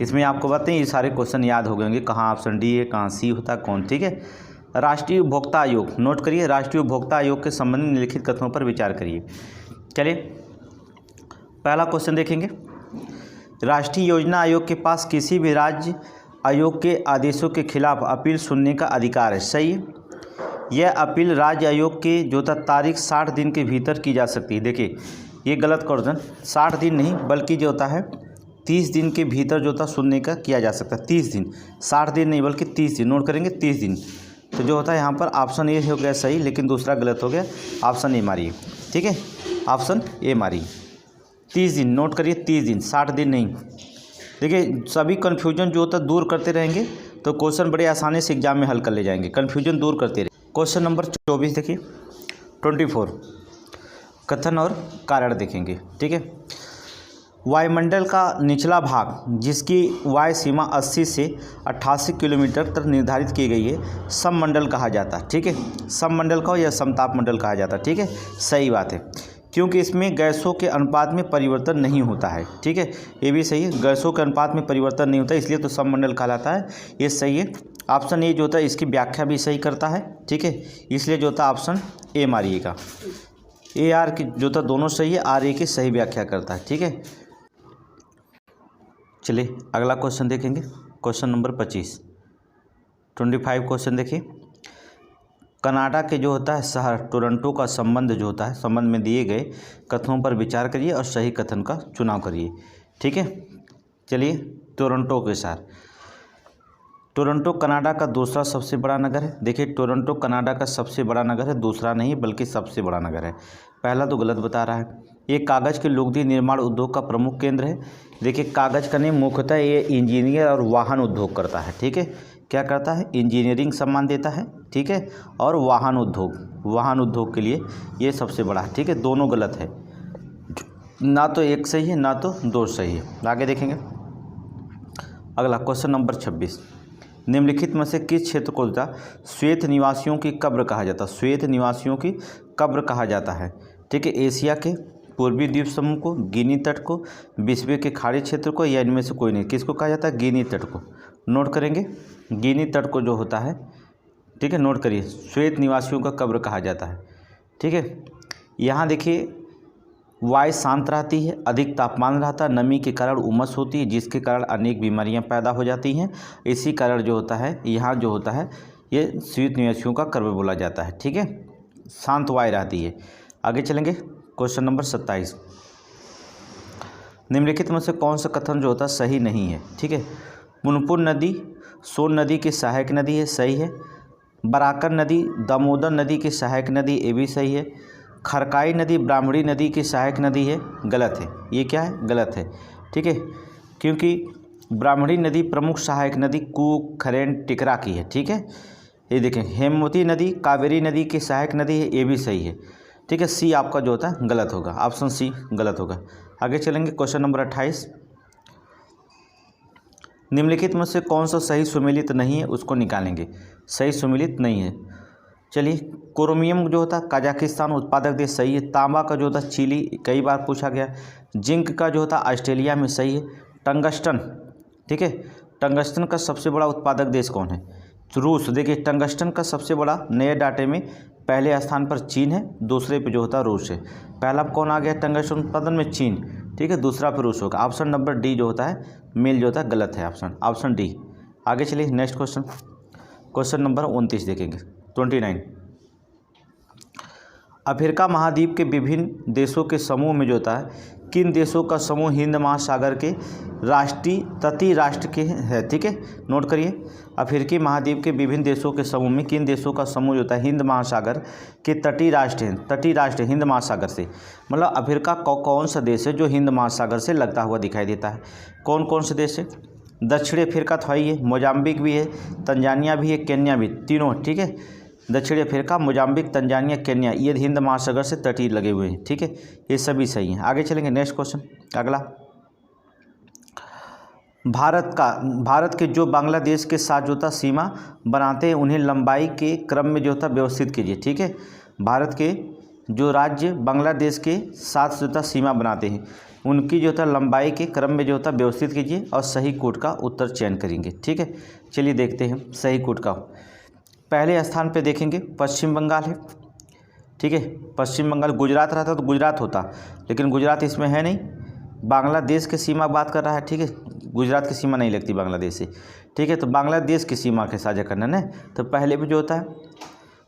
इसमें आपको बताएं ये सारे क्वेश्चन याद हो गए होंगे, कहाँ ऑप्शन डी है, कहाँ सी होता है, कौन। ठीक है, राष्ट्रीय उपभोक्ता आयोग, नोट करिए, राष्ट्रीय उपभोक्ता आयोग के संबंध में निम्नलिखित कथनों पर विचार करिए। चलिए पहला क्वेश्चन देखेंगे, राष्ट्रीय योजना आयोग के पास किसी भी राज्य आयोग के आदेशों के खिलाफ अपील सुनने का अधिकार है, सही है। यह अपील राज्य आयोग के जो तारीख 60 दिन के भीतर की जा सकती है। देखिए ये गलत क्वेश्चन, 60 दिन नहीं बल्कि जो होता है 30 दिन के भीतर जो होता सुनने का किया जा सकता है। 30 दिन, 60 दिन नहीं बल्कि 30 दिन, नोट करेंगे 30 दिन। तो जो होता है यहाँ पर ऑप्शन ए हो गया सही, लेकिन दूसरा गलत हो गया, ऑप्शन ए मारिए। ठीक है, ऑप्शन ए मारिए, 30 दिन, नोट करिए 30 दिन, 60 दिन नहीं। देखिए सभी कन्फ्यूजन जो होता है दूर करते रहेंगे तो क्वेश्चन बड़े आसानी से एग्जाम में हल कर ले जाएंगे, कन्फ्यूजन दूर करते रहे। क्वेश्चन नंबर 24 देखिए, 24 कथन और कारण देखेंगे। ठीक है, वायुमंडल का निचला भाग जिसकी वायु सीमा 80 से 88 किलोमीटर तक निर्धारित की गई है, सममंडल कहा जाता है। ठीक है, सममंडल का या समताप मंडल कहा जाता है। ठीक है, सही बात है, क्योंकि इसमें गैसों के अनुपात में परिवर्तन नहीं होता है। ठीक है, ये भी सही है, गैसों के अनुपात में परिवर्तन नहीं होता है, इसलिए तो सममंडल कहलाता है, ये सही है। ऑप्शन ए जो होता है इसकी व्याख्या भी सही करता है। ठीक है, इसलिए जो होता है ऑप्शन ए मारिएगा। ए आर की जो होता दोनों सही है, आर ए की सही व्याख्या करता है। ठीक है, चलिए अगला क्वेश्चन देखेंगे, क्वेश्चन नंबर 25 क्वेश्चन देखिए, कनाडा के जो होता है शहर टोरंटो का संबंध जो होता है, संबंध में दिए गए कथनों पर विचार करिए और सही कथन का चुनाव करिए। ठीक है, चलिए टोरंटो के साथ, टोरंटो कनाडा का दूसरा सबसे बड़ा नगर है। देखिए टोरंटो कनाडा का सबसे बड़ा नगर है, दूसरा नहीं बल्कि सबसे बड़ा नगर है। पहला तो गलत बता रहा है। ये कागज़ के लुगदी निर्माण उद्योग का प्रमुख केंद्र है। देखिए कागज़ का नहीं, मुख्यतः ये इंजीनियर और वाहन उद्योग करता है। ठीक है, क्या करता है, इंजीनियरिंग सामान देता है। ठीक है, और वाहन उद्योग के लिए ये सबसे बड़ा है। ठीक है, दोनों गलत है, ना तो एक सही है ना तो दो सही है। आगे देखेंगे अगला क्वेश्चन नंबर 26, निम्नलिखित में से किस क्षेत्र को श्वेत निवासियों की कब्र कहा जाता है? श्वेत निवासियों की कब्र कहा जाता है। ठीक है, एशिया के पूर्वी द्वीप समूह को, गिनी तट को, विश्व के खाड़ी क्षेत्र को, या इनमें से कोई नहीं। किसको कहा जाता है? गिनी तट को। नोट करेंगे, गिनी तट को जो होता है, ठीक है, नोट करिए, श्वेत निवासियों का कब्र कहा जाता है। ठीक है, यहाँ देखिए वायु शांत रहती है, अधिक तापमान रहता है, नमी के कारण उमस होती है, जिसके कारण अनेक बीमारियां पैदा हो जाती हैं। इसी कारण जो होता है यहाँ जो होता है ये श्वेत निवासियों का कब्र बोला जाता है। ठीक है, शांत वायु रहती है। आगे चलेंगे, क्वेश्चन नंबर 27, निम्नलिखित में से कौन सा कथन जो होता है सही नहीं है? ठीक है, पुनपुन नदी सोन नदी की सहायक नदी है, सही है। बराकर नदी दामोदर नदी की सहायक नदी, ये भी सही है। खरकाई नदी ब्राह्मणी नदी की सहायक नदी है, गलत है। ये क्या है? गलत है। ठीक है, क्योंकि ब्राह्मणी नदी प्रमुख सहायक नदी कूक, खरेन, टिकरा की है। ठीक है, ये देखें, हेमवती नदी कावेरी नदी की सहायक नदी है, ये भी सही है। ठीक है, सी आपका जो होता है गलत होगा, ऑप्शन सी गलत होगा। आगे चलेंगे, क्वेश्चन नंबर 28, निम्नलिखित में से कौन सा सही सुमेलित नहीं है, उसको निकालेंगे। सही सुमेलित नहीं है, चलिए, क्रोमियम जो होता है कजाकिस्तान उत्पादक देश, सही है। तांबा का जो होता है चिली, कई बार पूछा गया। जिंक का जो होता है ऑस्ट्रेलिया में, सही है। टंगस्टन, ठीक है, टंगस्टन का सबसे बड़ा उत्पादक देश कौन है? रूस, देखिए टंगस्टन का सबसे बड़ा नए डाटे में पहले स्थान पर चीन है, दूसरे पे जो होता है रूस है। पहला कौन आ गया टंगस्टन उत्पादन में? चीन, ठीक है, दूसरा पे रूस होगा। ऑप्शन नंबर डी जो होता है मेल जो होता है गलत है, ऑप्शन डी। आगे चलिए नेक्स्ट क्वेश्चन, क्वेश्चन नंबर 29 देखेंगे 29। अफ्रीका महाद्वीप के विभिन्न देशों के समूह में जो होता है किन देशों का समूह हिंद महासागर के तटीय राष्ट्र के है? ठीक है, नोट करिए। अफ्रीकी महाद्वीप के विभिन्न देशों के समूह में किन देशों का समूह जो होता है हिंद महासागर के तटीय राष्ट्र हैं? तटीय राष्ट्र हिंद महासागर से, मतलब अफ्रीका कौन सा देश है जो हिंद महासागर से लगता हुआ दिखाई देता है? कौन कौन से देश है? दक्षिणी अफ्रीका तो है ही है, मोजाम्बिक भी है, तंजानिया भी है, केन्या भी, तीनों, ठीक है। दक्षिणी अफ्रीका, मोजाम्बिक, तंजानिया, केन्या, ये हिंद महासागर से तटीय लगे हुए हैं, ठीक है, ये सभी सही हैं। आगे चलेंगे नेक्स्ट क्वेश्चन अगला। भारत के जो बांग्लादेश के साथ जो होता सीमा बनाते हैं उन्हें लंबाई के क्रम में जो होता व्यवस्थित कीजिए, ठीक है। भारत के जो राज्य बांग्लादेश के साथ जो होता सीमा बनाते हैं उनकी जो होता लंबाई के क्रम में जो होता व्यवस्थित कीजिए और सही कोड का उत्तर चयन करेंगे, ठीक है। चलिए देखते हैं सही कोड का। पहले स्थान पे देखेंगे पश्चिम बंगाल है, ठीक है, पश्चिम बंगाल। गुजरात रहता तो गुजरात होता, लेकिन गुजरात इसमें है नहीं। बांग्लादेश की सीमा बात कर रहा है, ठीक है, गुजरात की सीमा नहीं लगती बांग्लादेश से, ठीक है, तो बांग्लादेश की सीमा के साझा करना है, तो पहले पे जो होता है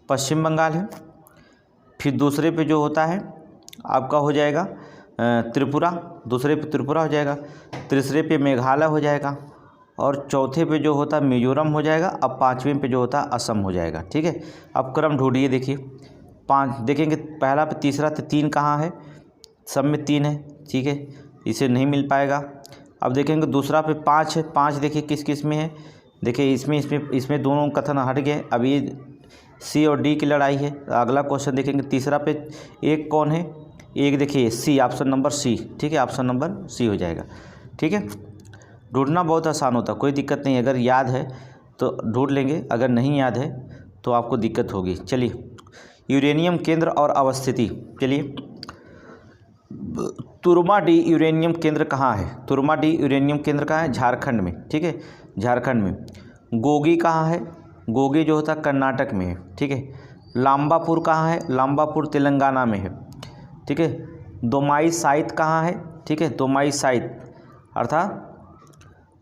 पश्चिम बंगाल है, फिर दूसरे पे जो होता है आपका हो जाएगा त्रिपुरा, दूसरे पे त्रिपुरा हो जाएगा, तीसरे पे मेघालय हो जाएगा और चौथे पे जो होता है मिजोरम हो जाएगा। अब पाँचवें पे जो होता है असम हो जाएगा, ठीक है। अब क्रम ढूंढिए, देखिए 5 देखेंगे, पहला पे तीसरा तो 3 कहाँ है? सब में 3 है, ठीक है, इसे नहीं मिल पाएगा। अब देखेंगे दूसरा पे 5 है, 5 देखिए किस किस में है? देखिए इसमें दोनों कथन हट गए। अब ये सी और डी की लड़ाई है। अगला क्वेश्चन देखेंगे, तीसरा पे एक कौन है? एक देखिए सी, ऑप्शन नंबर सी, ठीक है, ऑप्शन नंबर सी हो जाएगा, ठीक है। ढूंढना बहुत आसान होता, कोई दिक्कत नहीं, अगर याद है तो ढूंढ लेंगे, अगर नहीं याद है तो आपको दिक्कत होगी। चलिए यूरेनियम केंद्र और अवस्थिति, चलिए तुर्मा-डी यूरेनियम केंद्र कहाँ है? तुर्मा-डी यूरेनियम केंद्र कहाँ है? झारखंड में, ठीक है, झारखंड में। गोगी कहाँ है? गोगी जो होता है कर्नाटक में है, ठीक है। लांबापुर कहाँ है? लांबापुर तेलंगाना में है, ठीक है। दोमाई साइट कहाँ है? ठीक है, दोमाई साइट अर्थात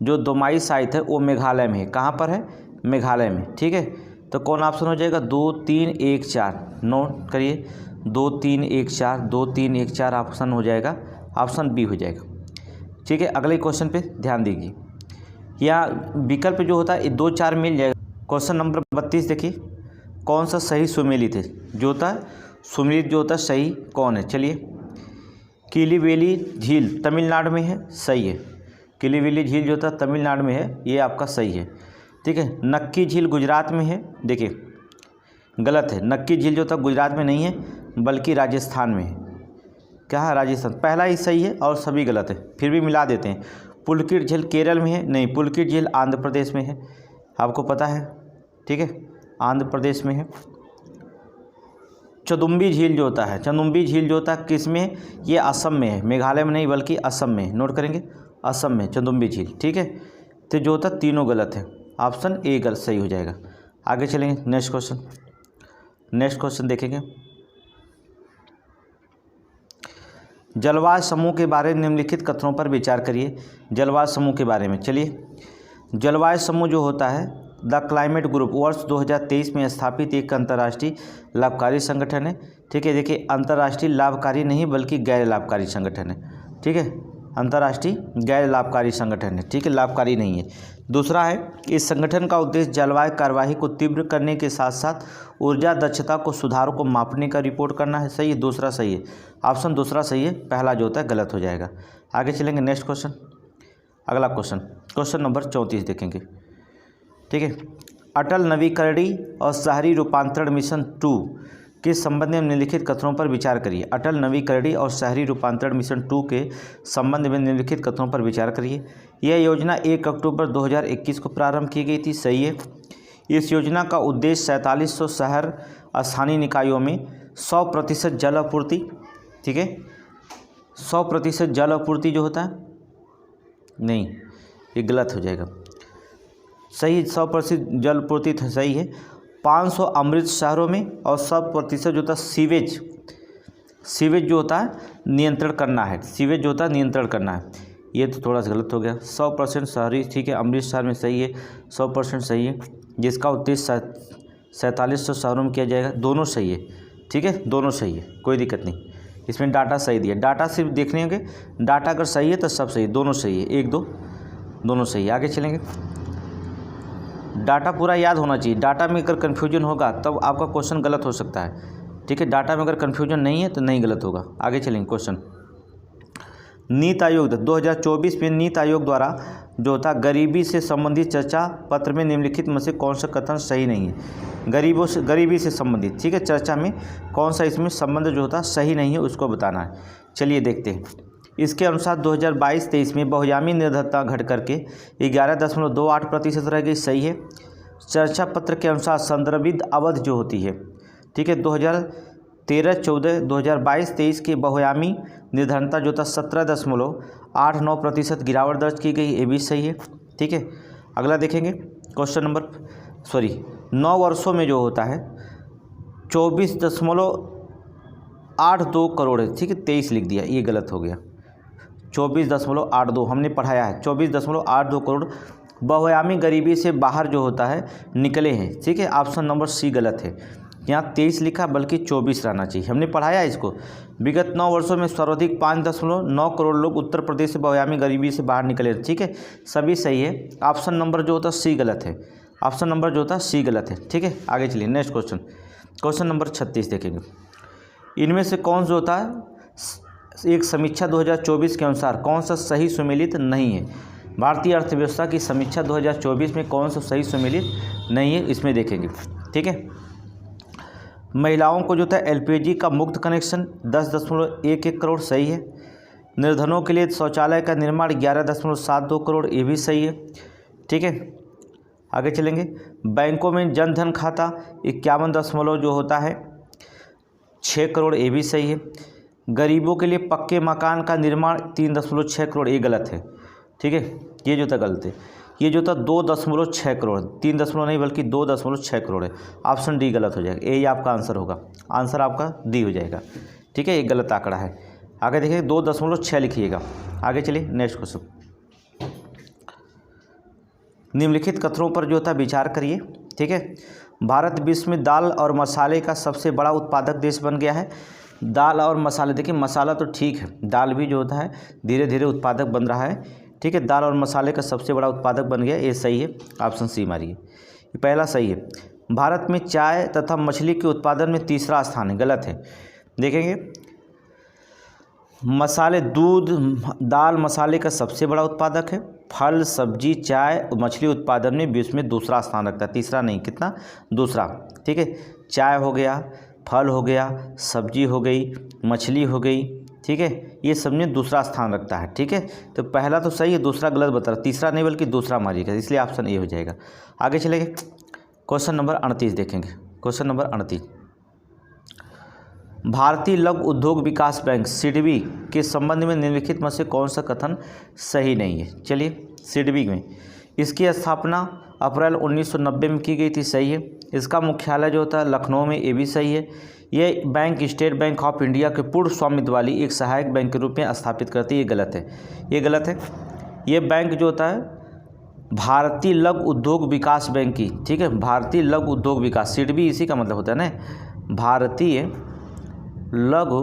जो दोमाई साइट है वो मेघालय में है। कहाँ पर है? मेघालय में, ठीक है। तो कौन ऑप्शन हो जाएगा? 2 3 1 4, नोट करिए 2 3 1 4, 2 3 1 4 ऑप्शन हो जाएगा, ऑप्शन बी हो जाएगा, ठीक है। अगले क्वेश्चन पे ध्यान दीजिए, या विकल्प जो होता है 2 4 मिल जाएगा। क्वेश्चन नंबर 32 देखिए, कौन सा सही सुमेलित है? जो होता है सुमेलित जो होता है सही कौन है? चलिए किलीवेली झील तमिलनाडु में है, सही है। किलीवेली झील जो होता है तमिलनाडु में है, ये आपका सही है, ठीक है। नक्की झील गुजरात में है, देखिए गलत है। नक्की झील जो होता है गुजरात में नहीं है बल्कि राजस्थान में है। क्या है? राजस्थान। पहला ही सही है और सभी गलत है, फिर भी मिला देते हैं। पुलकित झील केरल में है, नहीं, पुलकित झील आंध्र प्रदेश में है, आपको पता है, ठीक है, आंध्र प्रदेश में है। चदुम्बी झील जो होता है, चदुम्बी झील जो होता है किस में है? ये असम में है, मेघालय में नहीं बल्कि असम में। नोट करेंगे असम में चदुम्बी झील, ठीक है। तो जो होता है तीनों गलत है, ऑप्शन ए गलत सही हो जाएगा। आगे चलेंगे नेक्स्ट क्वेश्चन देखेंगे। जलवायु समूह के बारे में निम्नलिखित कथनों पर विचार करिए। जलवायु समूह के बारे में, चलिए जलवायु समूह जो होता है द क्लाइमेट ग्रुप वर्ष 2023 में स्थापित एक अंतर्राष्ट्रीय लाभकारी संगठन है, ठीक है। देखिए अंतर्राष्ट्रीय लाभकारी नहीं बल्कि गैर लाभकारी संगठन है, ठीक है, अंतर्राष्ट्रीय गैर लाभकारी संगठन है, ठीक है, लाभकारी नहीं है। दूसरा है, इस संगठन का उद्देश्य जलवायु कार्यवाही को तीव्र करने के साथ साथ ऊर्जा दक्षता को सुधारों को मापने का रिपोर्ट करना है, सही है, दूसरा सही है, ऑप्शन दूसरा सही है, पहला जो होता है गलत हो जाएगा। आगे चलेंगे नेक्स्ट क्वेश्चन, अगला क्वेश्चन नंबर 34 देखेंगे, ठीक है। अटल नवीकरणीय और शहरी रूपांतरण मिशन 2 के संबंध में निम्नलिखित कथनों पर विचार करिए। अटल नवीकरणीय और शहरी रूपांतरण मिशन 2 के संबंध में निम्नलिखित कथनों पर विचार करिए। यह योजना 1 अक्टूबर 2021 को प्रारंभ की गई थी, सही है। इस योजना का उद्देश्य 4700 शहर स्थानीय निकायों में 100% जल आपूर्ति, ठीक है, 100% जल आपूर्ति जो होता है, नहीं ये गलत हो जाएगा। सही 100% जल पूर्ति सही है। 500 अमृत शहरों में और 100% जो होता है सीवेज जो होता है नियंत्रण करना है, सीवेज जो होता है नियंत्रण करना है। ये तो थोड़ा सा गलत हो गया। 100% शहरी ठीक है, अमृत शहर में सही है, 100% सही है। जिसका उद्देश्य 4700 शहरों में किया जाएगा, दोनों सही है ठीक है, दोनों सही है, कोई दिक्कत नहीं। इसमें डाटा सही दिया, डाटा सिर्फ देखने होंगे, डाटा अगर सही है तो सब सही है, दोनों सही है, 1 2 दोनों सही है। आगे चलेंगे। डाटा पूरा याद होना चाहिए, डाटा में अगर कन्फ्यूजन होगा तब आपका क्वेश्चन गलत हो सकता है ठीक है। डाटा में अगर कन्फ्यूजन नहीं है तो नहीं गलत होगा। आगे चलेंगे क्वेश्चन। नीति आयोग 2024 में नीति आयोग द्वारा जो होता गरीबी से संबंधित चर्चा पत्र में निम्नलिखित में से कौन सा कथन सही नहीं है। गरीबी से संबंधित ठीक है, चर्चा में कौन सा इसमें संबंध जो होता सही नहीं है उसको बताना है। चलिए देखते हैं। इसके अनुसार 2022-23 में बहुआयामी निर्धनता घट करके 11.28% रह गई, सही है। चर्चा पत्र के अनुसार संदर्भित अवधि जो होती है ठीक है 2013-14 2022-23 के बहुआयामी निर्धनता जो था 17.89% गिरावट दर्ज की गई, ये भी सही है ठीक है। अगला देखेंगे क्वेश्चन नंबर 9 वर्षों में जो होता है 24.82 करोड़ है ठीक है, 23 लिख दिया, ये गलत हो गया। 24.82 हमने पढ़ाया है, 24.82 करोड़ बहुआयामी गरीबी से बाहर जो होता है निकले हैं ठीक है। ऑप्शन नंबर सी गलत है, यहाँ 23 लिखा बल्कि 24 रहना चाहिए, हमने पढ़ाया इसको। विगत 9 वर्षों में सर्वाधिक 5.9 करोड़ लोग उत्तर प्रदेश से बहुआयामी गरीबी से बाहर निकले ठीक है, सभी सही है। ऑप्शन नंबर जो होता है सी गलत है, ऑप्शन नंबर जो होता है सी गलत है ठीक है। आगे चलिए नेक्स्ट क्वेश्चन, क्वेश्चन नंबर 36 देखेंगे। इनमें से कौन जो होता है एक समीक्षा 2024 के अनुसार कौन सा सही सुमेलित नहीं है। भारतीय अर्थव्यवस्था की समीक्षा 2024 में कौन सा सही सुमेलित नहीं है, इसमें देखेंगे ठीक है। महिलाओं को जो था एलपीजी का मुक्त कनेक्शन 10.11 करोड़, सही है। निर्धनों के लिए शौचालय का निर्माण 11.72 करोड़, ये भी सही है ठीक है। आगे चलेंगे। बैंकों में जनधन खाता 51 जो होता है 6 करोड़, ये भी सही है। गरीबों के लिए पक्के मकान का निर्माण 3.6 करोड़, ये गलत है ठीक है, ये जो था गलत है। ये जो था 2.6 करोड़, 3 दशमलव नहीं बल्कि 2.6 करोड़ है। ऑप्शन डी गलत हो जाएगा, यही आपका आंसर होगा, आंसर आपका डी हो जाएगा ठीक है, ये गलत आंकड़ा है। आगे देखिए 2.6 लिखिएगा। आगे चलिए नेक्स्ट क्वेश्चन। निम्नलिखित कथनों पर जो था विचार करिए ठीक है। भारत विश्व में दाल और मसाले का सबसे बड़ा उत्पादक देश बन गया है। दाल और मसाले, देखिए मसाला तो ठीक है, दाल भी जो होता है धीरे धीरे उत्पादक बन रहा है ठीक है। दाल और मसाले का सबसे बड़ा उत्पादक बन गया, ये सही है, ऑप्शन सी मारिए, ये पहला सही है। भारत में चाय तथा मछली के उत्पादन में तीसरा स्थान है, गलत है। देखेंगे मसाले, दूध, दाल, मसाले का सबसे बड़ा उत्पादक है। फल, सब्जी, चाय और मछली उत्पादन में विश्व में दूसरा स्थान रखता है, तीसरा नहीं, कितना, दूसरा ठीक है। चाय हो गया, फल हो गया, सब्जी हो गई, मछली हो गई ठीक है, ये सब में दूसरा स्थान रखता है ठीक है। तो पहला तो सही है, दूसरा गलत बता रहा, तीसरा नहीं बल्कि दूसरा मारिएगा, इसलिए ऑप्शन ए हो जाएगा। आगे चलेंगे क्वेश्चन नंबर 38 देखेंगे। क्वेश्चन नंबर 38, भारतीय लघु उद्योग विकास बैंक सिडबी के संबंध में निम्नलिखित में से कौन सा कथन सही नहीं है। चलिए सिडबी में इसकी स्थापना अप्रैल 1990 में की गई थी, सही है। इसका मुख्यालय जो होता है लखनऊ में, ये भी सही है। ये bank state bank of India के पूर्ण स्वामित्व वाली एक सहायक बैंक के रूप में स्थापित करती है, ये गलत है, ये गलत है। ये बैंक जो होता है भारतीय लघु उद्योग विकास बैंक की ठीक है, भारतीय लघु उद्योग विकास, सिडबी इसी का मतलब होता है ना, भारतीय लघु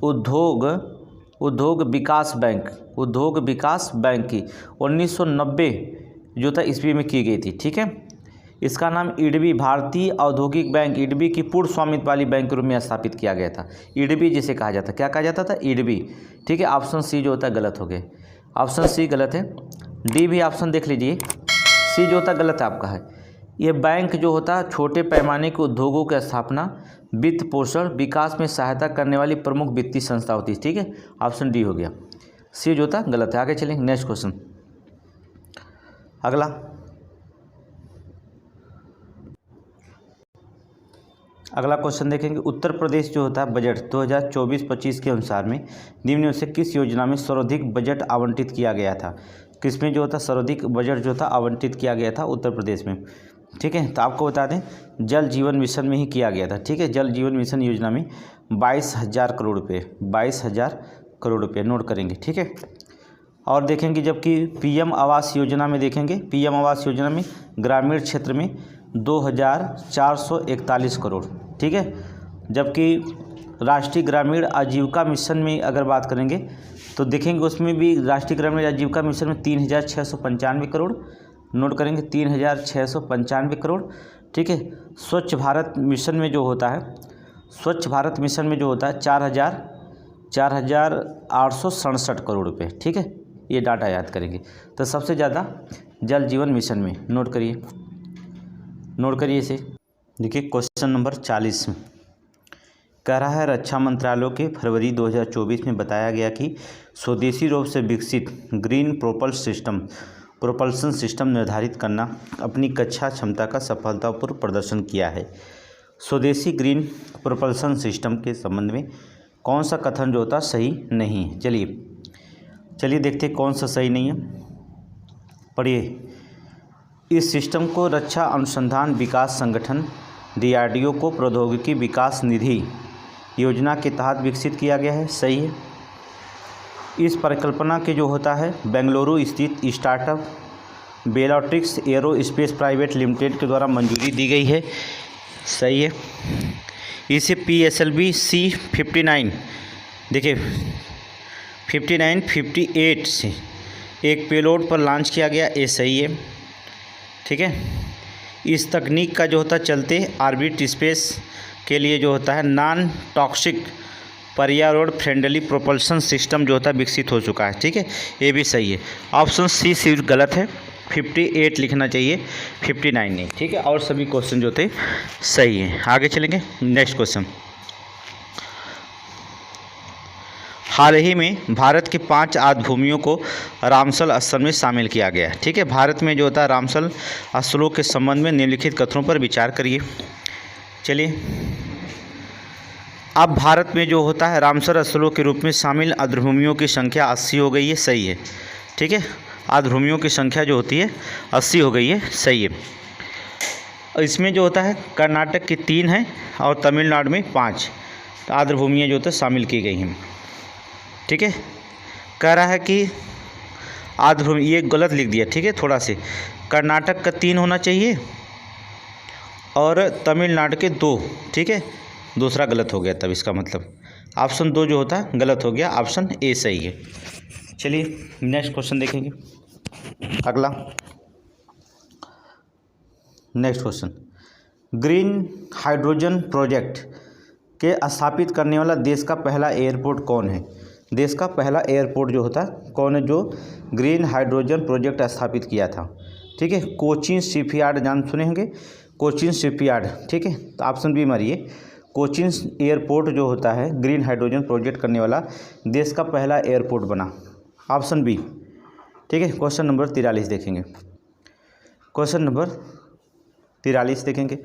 उद्योग विकास बैंक, उद्योग विकास बैंक की 1990 जो था ईस्वी में की गई थी ठीक है। इसका नाम ईडबी, भारतीय औद्योगिक बैंक, ईडबी की पूर्ण स्वामित्व वाली बैंक के रूप में स्थापित किया गया था। ईडबी जिसे कहा जाता, क्या कहा जाता था, ईडबी ठीक है। ऑप्शन सी जो होता है गलत हो गए, ऑप्शन सी गलत है। डी भी ऑप्शन देख लीजिए, सी जो होता गलत आपका है। ये बैंक जो होता है छोटे पैमाने के उद्योगों की स्थापना, वित्त पोषण, विकास में सहायता करने वाली प्रमुख वित्तीय संस्था होती है ठीक है। ऑप्शन डी हो गया, सी जो होता गलत है। आगे चलेंगे नेक्स्ट क्वेश्चन। अगला क्वेश्चन देखेंगे। उत्तर प्रदेश जो होता है बजट 2024-25 के अनुसार में निम्न में से किस योजना में सर्वाधिक बजट आवंटित किया गया था। किसमें जो होता सर्वाधिक बजट जो था आवंटित किया गया था, उत्तर प्रदेश में। ठीक है, तो आपको बता दें जल जीवन मिशन में ही किया गया था। ठीक है, जल जीवन मिशन योजना में 22,000 करोड़ रुपये, 22,000 करोड़ रुपये नोट करेंगे। ठीक है, और देखेंगे जबकि पीएम आवास योजना में देखेंगे, पीएम आवास योजना में ग्रामीण क्षेत्र में 2,441 करोड़। ठीक है, जबकि राष्ट्रीय ग्रामीण आजीविका मिशन में अगर बात करेंगे तो देखेंगे उसमें भी राष्ट्रीय ग्रामीण आजीविका मिशन में 3,695 करोड़ नोट करेंगे, 3,695 करोड़। ठीक है, स्वच्छ भारत मिशन में जो होता है, स्वच्छ भारत मिशन में जो होता है 4,867 करोड़ रुपये। ठीक है, ये डाटा याद करेंगे। तो सबसे ज़्यादा जल जीवन मिशन में नोट करिए, नोट करिए इसे। देखिए क्वेश्चन नंबर 40 में कह रहा है रक्षा मंत्रालय के फरवरी 2024 में बताया गया कि स्वदेशी रूप से विकसित ग्रीन प्रोपल्शन सिस्टम निर्धारित करना अपनी कक्षा क्षमता का सफलतापूर्वक प्रदर्शन किया है। स्वदेशी ग्रीन प्रोपल्शन सिस्टम के संबंध में कौन सा कथन जो होता सही नहीं है। चलिए देखते कौन सा सही नहीं है, पढ़िए। इस सिस्टम को रक्षा अनुसंधान विकास संगठन DRDO को प्रौद्योगिकी विकास निधि योजना के तहत विकसित किया गया है, सही है। इस परिकल्पना के जो होता है बेंगलुरु स्थित startup Bellatrix aerospace private limited के द्वारा मंजूरी दी गई है, सही है। इसे PSLV C-59 देखिए 5958 से एक पेलोड पर लॉन्च किया गया, ये सही है। ठीक है, इस तकनीक का जो होता चलते ऑर्बिट स्पेस के लिए जो होता है नॉन टॉक्सिक पर्यावरण फ्रेंडली प्रोपल्शन सिस्टम जो होता है विकसित हो चुका है। ठीक है, ये भी सही है। ऑप्शन सी सिर्फ गलत है, 58 लिखना चाहिए, 59 नहीं। ठीक है, और सभी क्वेश्चन जो थे सही हैं। आगे चलेंगे नेक्स्ट क्वेश्चन। हाल ही में भारत के 5 आर्द्र भूमियों को रामसल स्थल में शामिल किया गया है। ठीक है, भारत में जो होता है रामसल स्थलों के संबंध में निम्नलिखित कथनों पर विचार करिए। चलिए, अब भारत में जो होता है रामसर स्थलों के रूप में शामिल आर्द्र भूमियों की संख्या 80 हो गई है, सही है। ठीक है, आर्द्र भूमियों की संख्या जो होती है 80 हो गई है, सही है। इसमें जो होता है कर्नाटक की 3 है और तमिलनाडु में 5 आर्द्र भूमियाँ जो होता है शामिल की गई हैं। ठीक है, कह रहा है कि आर्द्र भूमि, ये गलत लिख दिया। ठीक है, थोड़ा से कर्नाटक का 3 होना चाहिए और तमिलनाडु के 2। ठीक है, दूसरा गलत हो गया, तब इसका मतलब ऑप्शन 2 जो होता है गलत हो गया, ऑप्शन ए सही है। चलिए नेक्स्ट क्वेश्चन देखेंगे। अगला next question, green hydrogen project के स्थापित करने वाला देश का पहला एयरपोर्ट कौन है। देश का पहला एयरपोर्ट जो होता है कौन है जो ग्रीन हाइड्रोजन प्रोजेक्ट स्थापित किया था। ठीक है, कोचीन शिपयार्ड नाम सुने होंगे, कोचीन शिपयार्ड। ठीक है, तो ऑप्शन बी मारिए, कोचीन एयरपोर्ट जो होता है ग्रीन हाइड्रोजन प्रोजेक्ट करने वाला देश का पहला एयरपोर्ट बना, ऑप्शन बी। ठीक है, क्वेश्चन नंबर 43 देखेंगे। क्वेश्चन नंबर 43 देखेंगे,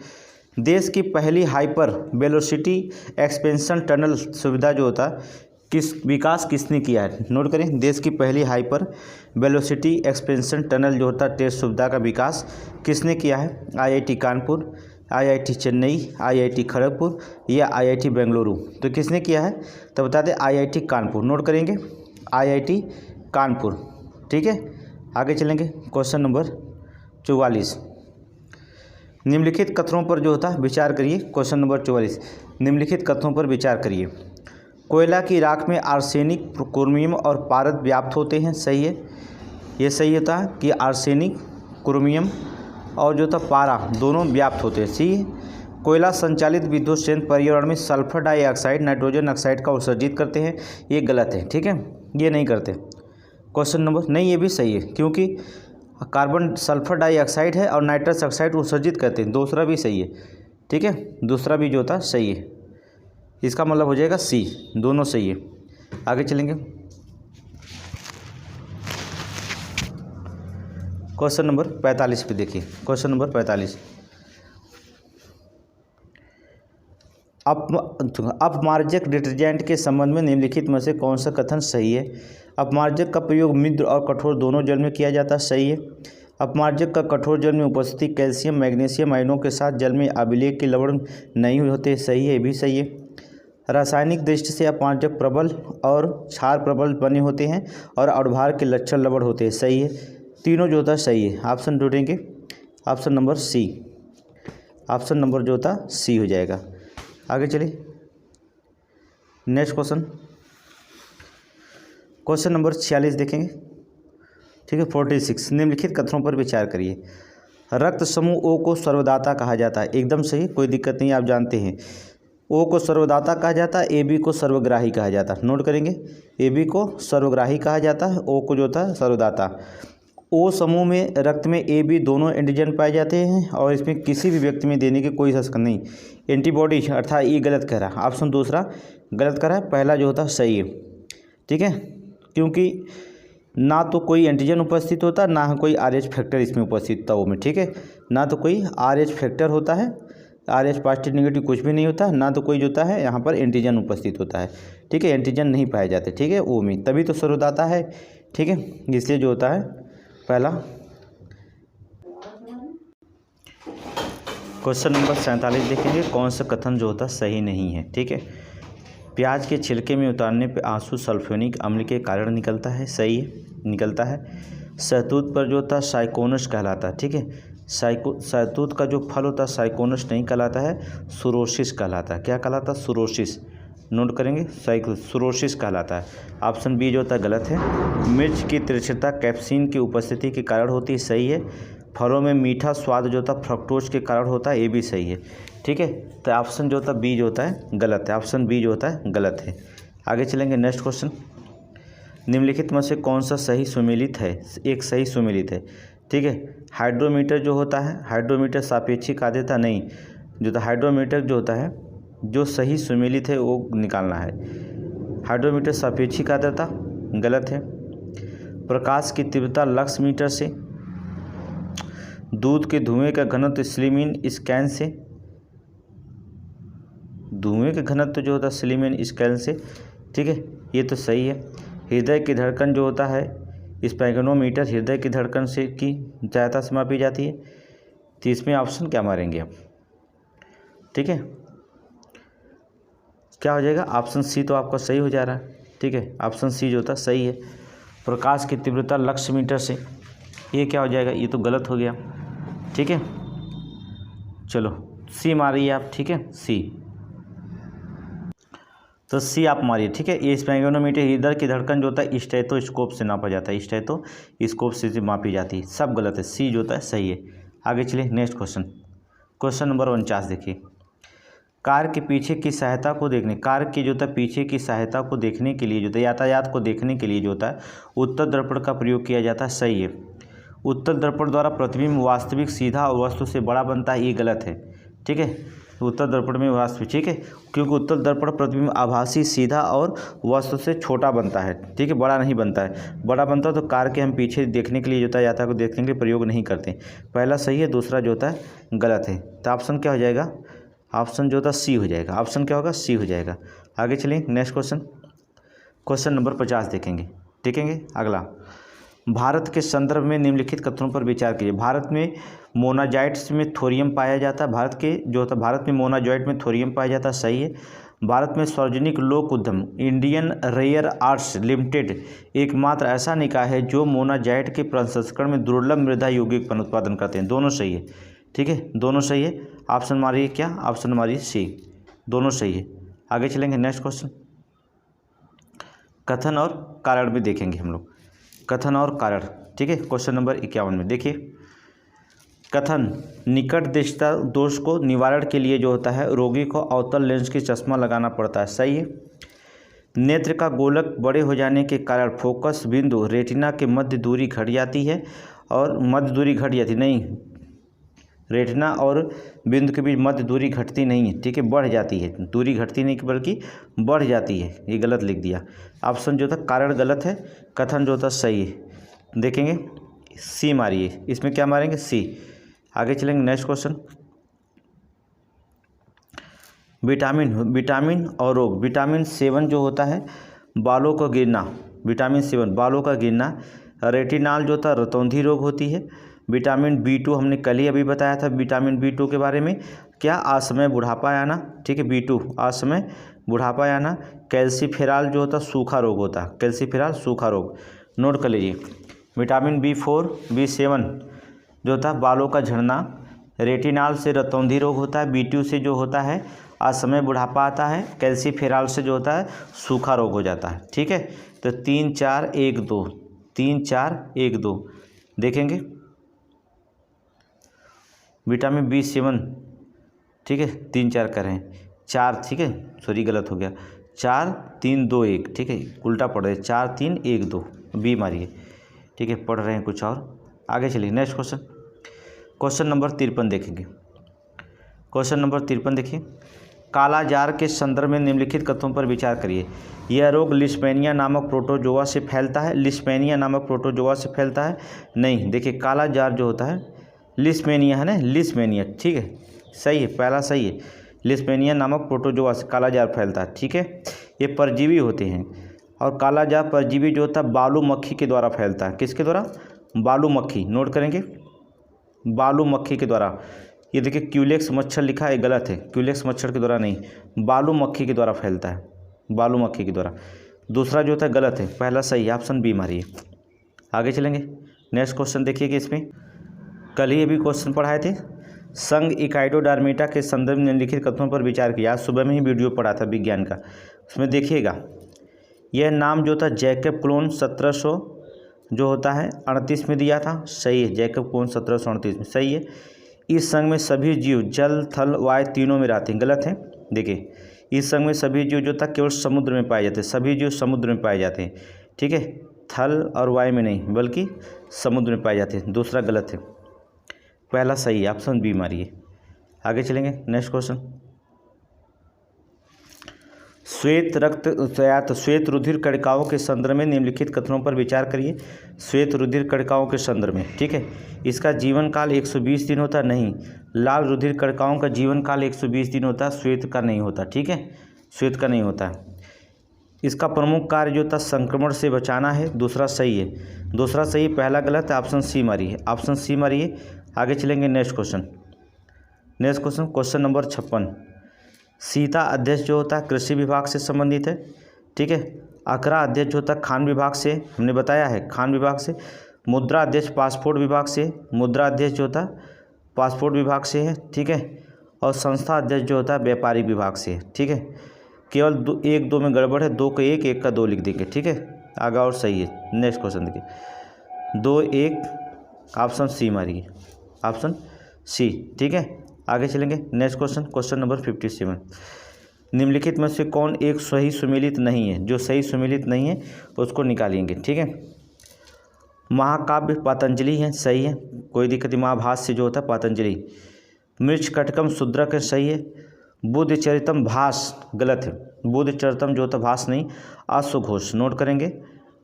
देश की पहली हाइपर वेलोसिटी एक्सपेंशन टनल सुविधा जो होता है विकास किसने किया है। नोट करें, देश की पहली हाइपर वेलोसिटी एक्सपेंशन टनल जो होता है टेस्ट सुविधा का विकास किसने किया है। IIT Kanpur, IIT Chennai, IIT Kharagpur या IIT बेंगलुरु। तो किसने किया है तो बता दें IIT कानपुर। नोट करेंगे IIT कानपुर। ठीक है, आगे चलेंगे। क्वेश्चन नंबर 44, निम्नलिखित कथनों पर जो होता है विचार करिए। क्वेश्चन नंबर 44, निम्नलिखित कथनों पर विचार करिए। कोयला की राख में आर्सेनिक, क्रोमियम और पारद व्याप्त होते हैं, सही है। ये सही होता है कि आर्सेनिक, क्रोमियम और जो था पारा दोनों व्याप्त होते हैं, सही है। कोयला संचालित विद्युत संयंत्र पर्यावरण में सल्फर डाइऑक्साइड, नाइट्रोजन ऑक्साइड का उत्सर्जित करते हैं, ये गलत है। ठीक है, ये नहीं करते। क्वेश्चन नंबर नहीं, ये भी सही है क्योंकि कार्बन सल्फर डाइऑक्साइड है और नाइट्रस ऑक्साइड उत्सर्जित करते हैं, दूसरा भी सही है। ठीक है, दूसरा भी जो होता है सही है, इसका मतलब हो जाएगा सी, दोनों सही है। आगे चलेंगे। क्वेश्चन नंबर 45 पे देखिए। क्वेश्चन नंबर 45, अपमार्जक डिटर्जेंट के संबंध में निम्नलिखित में से कौन सा कथन सही है? अपमार्जक का प्रयोग मृदु और कठोर दोनों जल में किया जाता है, सही है। अपमार्जक का कठोर जल में उपस्थिति कैल्शियम मैग्नीशियम आयनों के साथ जल में अभिलेय के लवण नहीं होते, सही है, ये भी सही है। रासायनिक दृष्टि से अपमार्जक प्रबल और क्षार प्रबल बने होते हैं और अड़भार के लक्षण लवण होते हैं, सही है। तीनों जो होता है सही है। ऑप्शन ढूंढेंगे, option number C, option number जो होता सी हो जाएगा। आगे चलिए नेक्स्ट क्वेश्चन, क्वेश्चन नंबर 46 देखेंगे, ठीक है। 46, निम्नलिखित कथनों पर विचार करिए। रक्त समूह ओ को सर्वदाता कहा जाता है, एकदम सही, कोई दिक्कत नहीं, आप जानते हैं। ओ को सर्वदाता कहा जाता है, ए बी को सर्वग्राही कहा जाता है। नोट करेंगे, ए बी को सर्वग्राही कहा जाता है, ओ को जो होता है सर्वदाता। ओ समूह में रक्त में ए बी दोनों एंटीजन पाए जाते हैं और इसमें किसी भी व्यक्ति में देने की कोई शक नहीं। एंटीबॉडी अर्थात ये गलत कह रहा है, ऑप्शन दूसरा गलत कह रहा है, पहला जो होता है सही है, ठीक है। क्योंकि ना तो कोई एंटीजन उपस्थित होता, ना कोई RH फैक्टर इसमें उपस्थित होता, वो में, ठीक है। ना तो कोई RH फैक्टर होता है, RH पॉजिटिव नेगेटिव कुछ भी नहीं होता, ना तो कोई जो होता है यहाँ पर एंटीजन उपस्थित होता है, ठीक है। एंटीजन नहीं पाए जाते, ठीक है, वो में, तभी तो सर्वदाता है, ठीक है। इसलिए जो होता है पहला। क्वेश्चन नंबर 47 देखेंगे, कौन सा कथन जो होता सही नहीं है, ठीक है। प्याज के छिलके में उतारने पे आंसू सल्फ्यूरिक अम्ल के कारण निकलता है, सही है, निकलता है। शहतूत पर जो होता है साइकोनस कहलाता है, ठीक है। शहतूत का जो फल होता है साइकोनस नहीं कहलाता है, सुरोसिस कहलाता है। क्या कहलाता है? सुरोसिस। नोट करेंगे, सुरोसिस कहलाता है। ऑप्शन बी जो होता है गलत है। मिर्च की तिरछता कैप्सिन की उपस्थिति के कारण होती है, सही है। फलों में मीठा स्वाद जो होता है फ्रक्टोज के कारण होता है, ये भी सही है, ठीक है। तो ऑप्शन जो होता है बी जो होता है गलत है, ऑप्शन बी जो होता है गलत है। आगे चलेंगे नेक्स्ट क्वेश्चन, निम्नलिखित में से कौन सा सही सुमेलित है? एक सही सुमेलित है, ठीक है। हाइड्रोमीटर जो होता है, हाइड्रोमीटर सापेक्षिक आर्द्रता नहीं, जो तो हाइड्रोमीटर जो होता है जो सही सुमेलित है वो निकालना है। हाइड्रोमीटर सापेक्षिक आर्द्रता गलत है। प्रकाश की तीव्रता लक्स मीटर से, दूध के धुएं का घनत्व स्लीमिन स्कैन से, धुएं का घनत्व जो होता है स्लीमिन स्कैन से, ठीक है, ये तो सही है। हृदय की धड़कन जो होता है स्पैगनोमीटर हृदय की धड़कन से की सहायता से मापी जाती है, तो इसमें ऑप्शन क्या मारेंगे आप, ठीक है, क्या हो जाएगा? ऑप्शन सी तो आपका सही हो जा रहा है, ठीक है, ऑप्शन सी जो होता है सही है। प्रकाश की तीव्रता लक्स मीटर से, ये क्या हो जाएगा? ये तो गलत हो गया, ठीक है। चलो सी मारिए आप, ठीक है, सी, तो सी आप मारिए, ठीक है। ये स्पैगनोमीटर हृदय की धड़कन जो होता है स्टेथोस्कोप से नापा जाता है, स्टेथोस्कोप से मापी जाती है, सब गलत है, सी जो होता है सही है। आगे चलिए नेक्स्ट क्वेश्चन, क्वेश्चन नंबर 49 देखिए। कार के पीछे की सहायता को देखने, कार की जो होता है पीछे की सहायता को देखने के लिए जो होता है, यातायात को देखने के लिए जो होता है उत्तर दर्पण का प्रयोग किया जाता है, सही है। उत्तर दर्पण द्वारा प्रतिबिंब वास्तविक सीधा और वस्तु से बड़ा बनता है, ये गलत है, ठीक है। उत्तर दर्पण में वास्तविक, ठीक है, क्योंकि उत्तर दर्पण प्रतिबिंब आभासी सीधा और वस्तु से छोटा बनता है, ठीक है, बड़ा नहीं बनता है। बड़ा बनता है तो कार के हम पीछे देखने के लिए जो होता है यातायात को देखने के लिए प्रयोग नहीं करते। पहला सही है, दूसरा जो होता है गलत है। तो ऑप्शन क्या हो जाएगा? ऑप्शन जो होता है सी हो जाएगा, ऑप्शन क्या होगा? सी हो जाएगा। आगे चलिए नेक्स्ट क्वेश्चन, क्वेश्चन नंबर 50 देखेंगे अगला। भारत के संदर्भ में निम्नलिखित कथनों पर विचार कीजिए। भारत में मोनाजाइट्स में थोरियम पाया जाता है, भारत में मोनाजाइट में थोरियम पाया जाता है, सही है। भारत में सार्वजनिक लोक उद्यम इंडियन रेयर आर्ट्स लिमिटेड एकमात्र ऐसा निकाय है जो मोनाजाइट के प्रसंस्करण में दुर्लभ मृदा यौगिक का उत्पादन करते हैं, दोनों सही है, ठीक है, दोनों सही है। ऑप्शन मारिए, क्या ऑप्शन मारिए? सी, दोनों सही है। आगे चलेंगे नेक्स्ट क्वेश्चन, कथन और कारण भी देखेंगे हम लोग, कथन और कारण, ठीक है। क्वेश्चन नंबर 51 में देखिए, कथन निकट दृष्टता दोष को निवारण के लिए जो होता है रोगी को अवतल लेंस की चश्मा लगाना पड़ता है, सही है। नेत्र का गोलक बड़े हो जाने के कारण फोकस बिंदु रेटिना के मध्य दूरी घट जाती है और मध्य दूरी घट जाती नहीं, रेटिना और बिंदु के बीच मध्य दूरी घटती नहीं है, ठीक है, बढ़ जाती है, दूरी घटती नहीं बल्कि बढ़ जाती है, ये गलत लिख दिया। ऑप्शन जो था कारण गलत है, कथन जो था सही है। देखेंगे सी मारिए, इसमें क्या मारेंगे? सी। आगे चलेंगे नेक्स्ट क्वेश्चन, विटामिन और रोग, विटामिन 7 जो होता है बालों का गिरना, विटामिन 7 बालों का गिरना। रेटिनॉल जो होता है रतौंधी रोग होती है। विटामिन B2 हमने कल ही अभी बताया था विटामिन B2 के बारे में, क्या असमय बुढ़ापा आना, ठीक है B2 असमय बुढ़ापा आना। कैल्सीफेरॉल जो होता है सूखा रोग होता है, कैल्सीफेरॉल सूखा रोग, नोट कर लीजिए। विटामिन B4 B7 जो होता है बालों का झड़ना। रेटिनॉल से रतौंधी रोग होता है, B2 से जो होता है असमय बुढ़ापा आता है, कैल्सीफेरॉल से जो होता है सूखा रोग हो जाता है, ठीक है। तो 3 4 1 2, 3 4 1 2 देखेंगे। विटामिन B7, ठीक है 3 4 कर रहे हैं, 4, ठीक है सॉरी गलत हो गया, 4 3 2 1, ठीक है उल्टा पढ़ रहे हैं, 4 3 1 2 बी मारिए, ठीक है पढ़ रहे हैं कुछ और। आगे चलिए नेक्स्ट क्वेश्चन, क्वेश्चन नंबर 53 देखेंगे। क्वेश्चन नंबर 53 देखिए, काला जार के संदर्भ में निम्नलिखित कथनों पर विचार करिए। यह रोग लिस्पेनिया नामक प्रोटोजोआ से फैलता है, लिस्पेनिया नामक प्रोटोजोआ से फैलता है नहीं। देखिए काला जार जो होता है लिस्पेनिया है ना, लिस्पेनिया, ठीक है सही है, पहला सही है। लिस्पेनिया नामक प्रोटोजोआ से काला जार फैलता है, ठीक है। ये परजीवी होते हैं और काला जार परजीवी जो होता है बालू मक्खी के द्वारा फैलता है। किसके द्वारा? बालू मक्खी, नोट करेंगे बालू मक्खी के द्वारा। ये देखिए क्यूलेक्स मच्छर लिखा है, गलत है, क्यूलेक्स मच्छर के द्वारा नहीं, बालू मक्खी के द्वारा फैलता है, बालू मक्खी के द्वारा। दूसरा जो होता है गलत है, पहला सही है, ऑप्शन बी मारिए। आगे चलेंगे नेक्स्ट क्वेश्चन देखिएगा। इसमें कल ही अभी क्वेश्चन पढ़ाए थे, संघ इकाइडोडर्मिटा के संदर्भ में निम्नलिखित कथनों पर विचार किया। आज सुबह में ही वीडियो पढ़ा था विज्ञान का, उसमें देखिएगा यह नाम जो था जैकब क्लोन 1700 जो होता है 38 में दिया था, सही है, जैकब क्लोन 1738 में सही है। इस संघ में सभी जीव जल थल वायु तीनों में रहते हैं, गलत है। देखिए इस संघ में सभी जीव जो था केवल समुद्र में पाए जाते हैं, सभी जीव समुद्र में पाए जाते हैं, ठीक है, थल और वायु में नहीं बल्कि समुद्र में पाए जाते हैं। दूसरा गलत है, पहला सही है, ऑप्शन बी मारिए। आगे चलेंगे नेक्स्ट क्वेश्चन, श्वेत रुधिर कणिकाओं के संदर्भ में निम्नलिखित कथनों पर विचार करिए। श्वेत रुधिर कणिकाओं के संदर्भ में, ठीक है, इसका जीवन काल 120 दिन होता नहीं। लाल रुधिर कणिकाओं का जीवन काल 120 दिन होता है, श्वेत का नहीं होता, ठीक है, श्वेत का नहीं होता है। इसका प्रमुख कार्य जो था संक्रमण से बचाना है, दूसरा सही है, दूसरा सही, पहला गलत है, ऑप्शन सी मारिए, ऑप्शन सी मारिए। आगे चलेंगे next question, next question question number 56, Sita अध्यक्ष जो होता है कृषि विभाग से संबंधित है, ठीक है। अकरा अध्यक्ष जो होता है खान विभाग से, हमने बताया है खान विभाग से। मुद्रा अध्यक्ष पासपोर्ट विभाग से, मुद्रा अध्यक्ष जो होता है पासपोर्ट विभाग से है, ठीक है। और संस्था अध्यक्ष जो होता है व्यापारिक विभाग से है, ठीक है। केवल 1 2 में गड़बड़ है, 2 का 1 1 का 2 लिख देंगे, ठीक है, आगे और सही है। नेक्स्ट क्वेश्चन देखिए 2 1, ऑप्शन सी मारिए, ऑप्शन सी, ठीक है। आगे चलेंगे नेक्स्ट क्वेश्चन, क्वेश्चन नंबर 57, निम्नलिखित में से कौन एक सही सुमेलित नहीं है? जो सही सुमेलित नहीं है उसको निकालेंगे, ठीक है। महाकाव्य पतंजलि है, सही है, कोई दिक्कत नहीं। महाभाष्य जो होता है पतंजलि। मृच्छकटकम शूद्रक है, सही है। बुद्ध चरितम भास, गलत है, बुद्ध चरितम जो होता है भास नहीं, अश्वघोष, नोट करेंगे।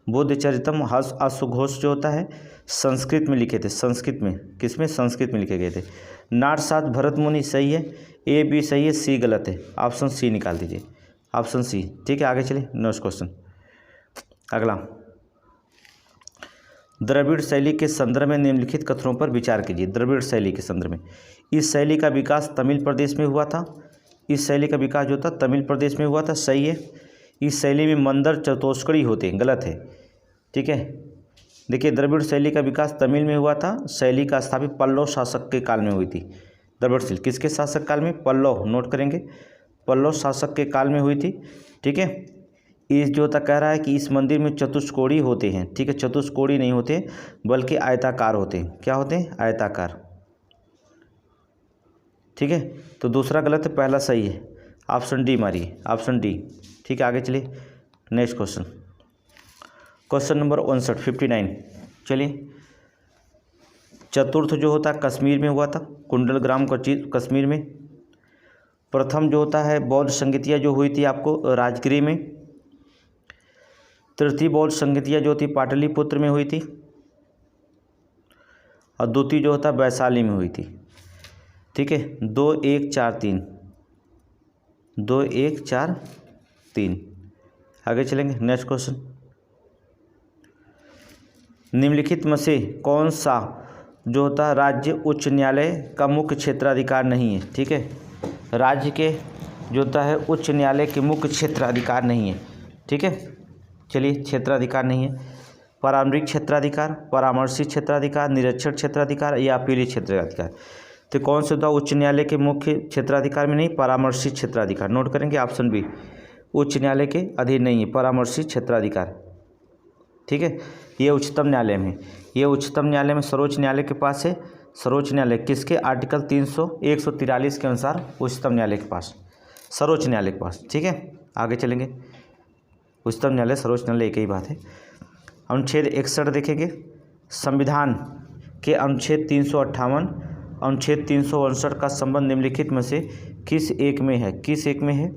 बुद्ध चरितम अश्वघोष जो होता है संस्कृत में लिखे थे, संस्कृत में, किसमें? संस्कृत में लिखे गए थे। नाटसात भरत मुनि, सही है, ए बी सही है, सी गलत है, ऑप्शन सी निकाल दीजिए, ऑप्शन सी, ठीक है। आगे चलिए नेक्स्ट क्वेश्चन, अगला, द्रविड़ शैली के संदर्भ में निम्नलिखित कथनों पर विचार कीजिए। द्रविड़ शैली के संदर्भ में, इस शैली का विकास तमिल प्रदेश में हुआ था, इस शैली का विकास जो था तमिल प्रदेश में हुआ था, सही है। इस शैली में मंदिर चतुष्कड़ी होते हैं, गलत है, ठीक है। देखिए द्रविड़ शैली का विकास तमिल में हुआ था, शैली का स्थापित पल्लव शासक के काल में हुई थी। द्रविड़ शैली किसके शासक काल में? पल्लव, नोट करेंगे, पल्लव शासक के काल में हुई थी, ठीक है। इस जो होता कह रहा है कि इस मंदिर में चतुष्कोणी होते हैं, ठीक है, चतुष्कोणी नहीं होते बल्कि आयताकार होते हैं। क्या होते हैं? आयताकार, ठीक है। तो दूसरा गलत है, पहला सही है, ऑप्शन डी मारिए, ऑप्शन डी, ठीक है। आगे चलिए नेक्स्ट क्वेश्चन, क्वेश्चन नंबर 59, चलिए। चतुर्थ जो होता है कश्मीर में हुआ था, कुंडलग्राम कश्मीर में। प्रथम जो होता है बौद्ध संगीतिया जो हुई थी आपको राजगिरी में। तृतीय बौद्ध संगीतिया जो थी पाटलिपुत्र में हुई थी, और द्वितीय जो होता वैशाली में हुई थी, ठीक है। 2 1 4 3, 2 1 4 3। आगे चलेंगे। नेक्स्ट क्वेश्चन, निम्नलिखित में से कौन सा जो होता है राज्य उच्च न्यायालय का मुख्य क्षेत्राधिकार नहीं है। ठीक है, राज्य के जो होता है उच्च न्यायालय के मुख्य क्षेत्राधिकार नहीं है। ठीक है, चलिए, क्षेत्राधिकार नहीं है। प्रारंभिक क्षेत्राधिकार, परामर्शी क्षेत्राधिकार, निरीक्षण क्षेत्राधिकार या अपीलीय क्षेत्राधिकार। तो कौन से होता है उच्च न्यायालय के मुख्य क्षेत्राधिकार में नहीं, परामर्शी क्षेत्राधिकार। नोट करेंगे ऑप्शन बी, उच्च न्यायालय के अधीन नहीं है परामर्शी क्षेत्राधिकार। ठीक है, ये उच्चतम न्यायालय में, ये उच्चतम न्यायालय में सर्वोच्च न्यायालय के पास है। सर्वोच्च न्यायालय किसके, आर्टिकल 143 के अनुसार उच्चतम न्यायालय के पास, सर्वोच्च न्यायालय के पास। ठीक है, आगे चलेंगे। उच्चतम न्यायालय सर्वोच्च न्यायालय एक ही बात है। अनुच्छेद 61 देखेंगे, संविधान के अनुच्छेद 358, अनुच्छेद 359 का संबंध निम्नलिखित में से किस एक में है। किस एक में है।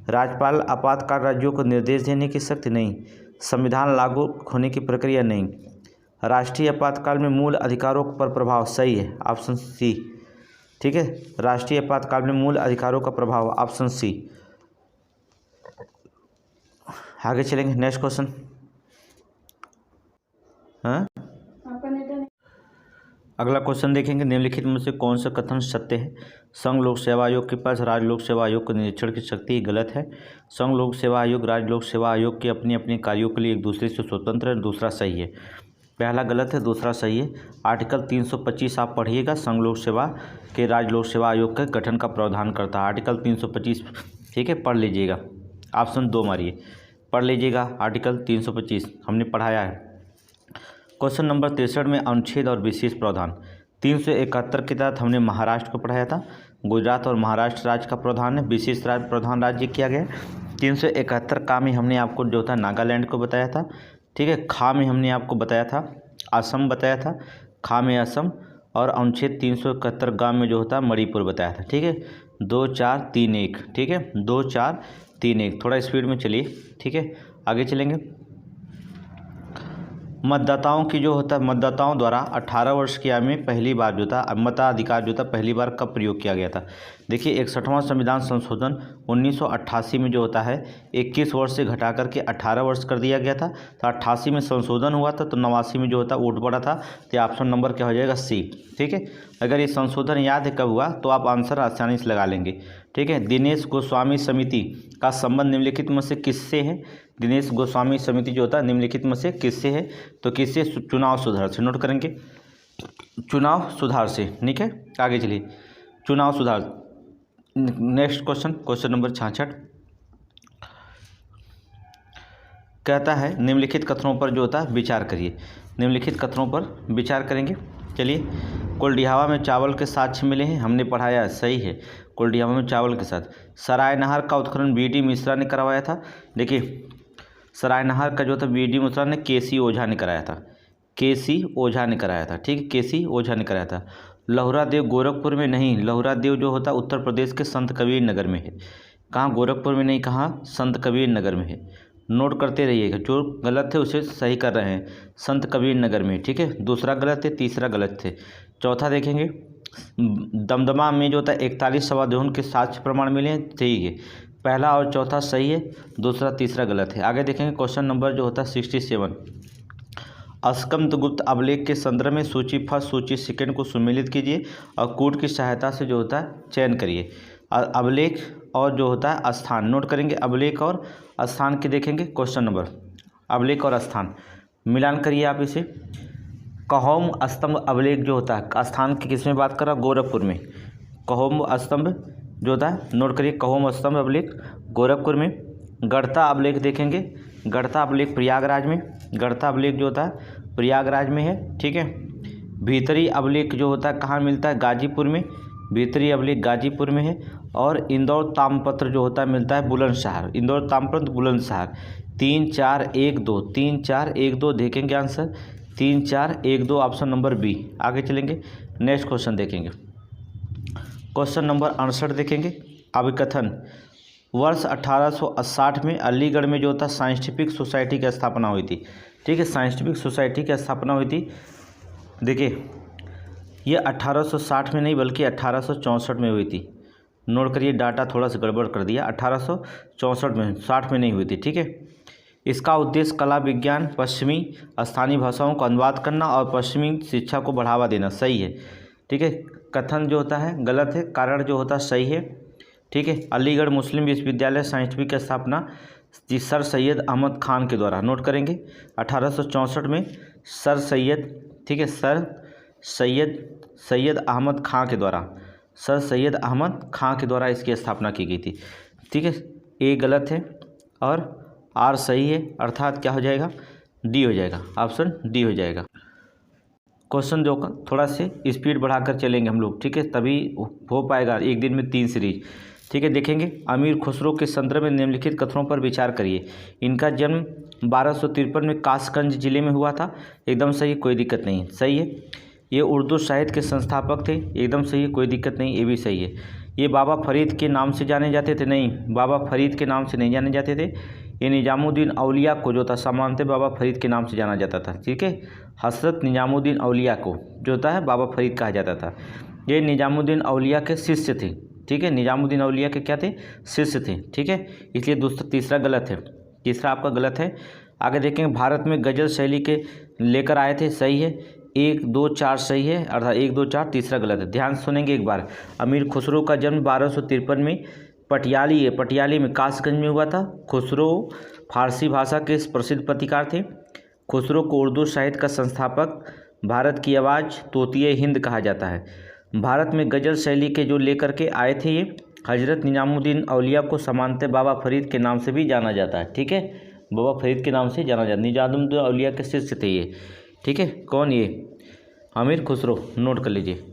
राज्यपाल आपातकाल राज्यों को निर्देश देने की शक्ति नहीं, संविधान लागू होने की प्रक्रिया नहीं, राष्ट्रीय आपातकाल में मूल अधिकारों पर प्रभाव। सही है, ऑप्शन सी। ठीक है, राष्ट्रीय आपातकाल में मूल अधिकारों का प्रभाव, ऑप्शन सी। आगे चलेंगे। नेक्स्ट क्वेश्चन, हाँ, अगला क्वेश्चन देखेंगे, निम्नलिखित में से कौन सा कथन सत्य है। संघ लोक सेवा आयोग के पास राज्य लोक सेवा आयोग को निरीक्षण की शक्ति गलत है। संघ लोक सेवा आयोग राज्य लोक सेवा आयोग के अपने अपने कार्यों के लिए एक दूसरे से स्वतंत्र है। दूसरा सही है, पहला गलत है, दूसरा सही है। आर्टिकल 325 आप पढ़िएगा, संघ लोक सेवा के राज्य लोक सेवा आयोग के गठन का प्रावधान करता है। आर्टिकल 325, ठीक है, पढ़ लीजिएगा। ऑप्शन 2 मारिए, पढ़ लीजिएगा, आर्टिकल 325 हमने पढ़ाया है। क्वेश्चन नंबर 63 में अनुच्छेद और विशेष प्रावधान। 371 के तहत हमने महाराष्ट्र को पढ़ाया था। गुजरात और महाराष्ट्र राज्य का प्रावधान है, विशेष प्रावधान राज्य किया गया। 371 का में हमने आपको जो था नागालैंड को बताया था। ठीक है, खा में हमने आपको बताया था असम बताया था, खा में असम, और अनुच्छेद 371 गाँव में जो होता मणिपुर बताया था। ठीक है, 2 4 3 1। ठीक है, 2 4 3 1। थोड़ा स्पीड में चलिए। ठीक है, आगे चलेंगे। मतदाताओं की जो होता है, मतदाताओं द्वारा 18 वर्ष की आयु में पहली बार जो था मताधिकार जो था पहली बार कब प्रयोग किया गया था। देखिए, 61वां संविधान संशोधन 1988 में जो होता है 21 वर्ष से घटा करके 18 वर्ष कर दिया गया था। तो 88 में संशोधन हुआ था, तो 89 में जो होता वोट पड़ा था। तो ऑप्शन नंबर क्या हो जाएगा, सी। ठीक है, अगर ये संशोधन याद है कब हुआ तो आप आंसर आसानी से लगा लेंगे। ठीक है, दिनेश गोस्वामी समिति का संबंध निम्नलिखित में से किससे है। दिनेश गोस्वामी समिति जो होता है निम्नलिखित में से किससे है, तो किससे, चुनाव सुधार से। नोट करेंगे, चुनाव सुधार से। ठीक है, आगे चलिए, चुनाव सुधार। नेक्स्ट क्वेश्चन, क्वेश्चन नंबर 66 कहता है निम्नलिखित कथनों पर जो होता है विचार करिए। निम्नलिखित कथनों पर विचार करेंगे। चलिए, कोल्डिहावा में चावल के साक्ष्य मिले हैं, हमने पढ़ाया है, सही है, कोल्डिहावा में चावल के साथ। सरायनहर का उत्खनन बी डी मिश्रा ने करवाया था। देखिए, सरायनहर का जो था बी डी मिश्रा ने, केसी ओझा ने कराया था, केसी ओझा ने कराया था। ठीक है, केसी ओझा ने कराया था। लहुरा देव गोरखपुर में नहीं, लहुरा देव जो होता उत्तर प्रदेश के संत कबीर नगर में है। कहाँ, गोरखपुर में नहीं, कहाँ, संत कबीर नगर में है। नोट करते रहिएगा, जो गलत है उसे सही कर रहे हैं, संत कबीर नगर में। ठीक है, दूसरा गलत है, तीसरा गलत है। चौथा देखेंगे, दमदमा में जो होता है 41 शवादोहन के साक्ष्य प्रमाण मिले हैं, सही है, पहला और चौथा सही है, दूसरा तीसरा गलत है। आगे देखेंगे क्वेश्चन नंबर जो होता है 67, स्कंदगुप्त अभिलेख के संदर्भ में सूची फर्स्ट सूची सेकंड को सुमेलित कीजिए और कूट की सहायता से जो होता है चयन करिए। अभिलेख और जो होता है स्थान। नोट करेंगे, अभिलेख और स्थान के देखेंगे क्वेश्चन नंबर, अभिलेख और स्थान मिलान करिए आप इसे। कहोम स्तंभ अभिलेख जो होता है स्थान की किस में बात कर रहा, गोरखपुर में। कहोम स्तंभ जो होता है, नोट करिए, कहोम स्तंभ अभिलेख गोरखपुर में। गढ़ता अभिलेख देखेंगे, गढ़ता अभिलेख प्रयागराज में, गढ़ता अभिलेख जो होता है प्रयागराज में है। ठीक है, भीतरी अभिलेख जो होता है कहाँ मिलता है, गाजीपुर में, भीतरी अभिलेख गाजीपुर में है। और इंदौर ताम्रपत्र जो होता है मिलता है बुलंदशहर, इंदौर ताम्रपत्र बुलंदशहर। 3 4 1 2, 3 4 1 2 देखेंगे आंसर, 3 4 1 2, ऑप्शन नंबर बी। आगे चलेंगे, नेक्स्ट क्वेश्चन देखेंगे, क्वेश्चन नंबर 68 देखेंगे। अभिकथन, वर्ष 1860 में अलीगढ़ में जो था साइंटिफिक सोसाइटी की स्थापना हुई थी। ठीक है, साइंटिफिक सोसाइटी की स्थापना हुई थी। देखिए, ये 1860 में नहीं बल्कि 1864 में हुई थी। नोट करिए, डाटा थोड़ा सा गड़बड़ कर दिया। 1864 में, 60 में नहीं हुई थी, ठीक है। इसका उद्देश्य कला, विज्ञान, पश्चिमी स्थानीय भाषाओं का अनुवाद करना और पश्चिमी शिक्षा को बढ़ावा देना। सही है, ठीक है। कथन जो होता है गलत है, कारण जो होता है सही है, ठीक है। अलीगढ़ मुस्लिम विश्वविद्यालय साइंटिफिक की स्थापना सर सैयद अहमद खान के द्वारा। नोट करेंगे 1864 में सर सैयद, ठीक है, सैयद अहमद खां के द्वारा, सर सैयद अहमद खां के द्वारा इसकी स्थापना की गई थी, ठीक है। ए गलत है और आर सही है, अर्थात क्या हो जाएगा, डी हो जाएगा, ऑप्शन डी हो जाएगा। क्वेश्चन जो थोड़ा से स्पीड बढ़ाकर चलेंगे हम लोग, ठीक है, तभी हो पाएगा एक दिन में 3 सीरीज, ठीक है। देखेंगे अमीर खुसरो के संदर्भ में निम्नलिखित कथनों पर विचार करिए। इनका जन्म 1253 में कासगंज जिले में हुआ था, एकदम सही, कोई दिक्कत नहीं है, सही है। ये उर्दू साहित्य के संस्थापक थे, एकदम सही है, कोई दिक्कत नहीं, ये भी सही है। ये बाबा फरीद के नाम से जाने जाते थे, नहीं, बाबा फरीद के नाम से नहीं जाने जाते थे। ये निजामुद्दीन औलिया को जो था सामान्यतः बाबा फरीद के नाम से जाना जाता था, ठीक है। हज़रत निजामुद्दीन औलिया को जो होता है बाबा फरीद कहा जाता था। ये निजामुद्दीन औलिया के शिष्य थे, ठीक है, निजामुद्दीन औलिया के क्या थे, शिष्य थे, ठीक है। इसलिए तीसरा गलत है, तीसरा आपका गलत है। आगे देखेंगे भारत में गज़ल शैली के लेकर आए थे, सही है। 1, 2, 4 सही है, अर्थात 1, 2, 4, तीसरा गलत है। ध्यान से सुनेंगे एक बार। अमीर खुसरो का जन्म 1253 में पटियाली में कासगंज में हुआ था। खुसरो फारसी भाषा के प्रसिद्ध पत्रकार थे। खुसरो को उर्दू साहित्य का संस्थापक, भारत की आवाज़, तोतिए हिंद कहा जाता है। भारत में गज़ल शैली के जो लेकर के आए थे ये हजरत निजामुद्दीन औलिया को सामान्यतः बाबा फरीद के नाम से भी जाना जाता है, ठीक है, बाबा फरीद के नाम से जाना जाता है। निजामुद्दीन औलिया के शिष्य थे ये, ठीक है। कौन, ये अमीर खुसरो, नोट कर लीजिए,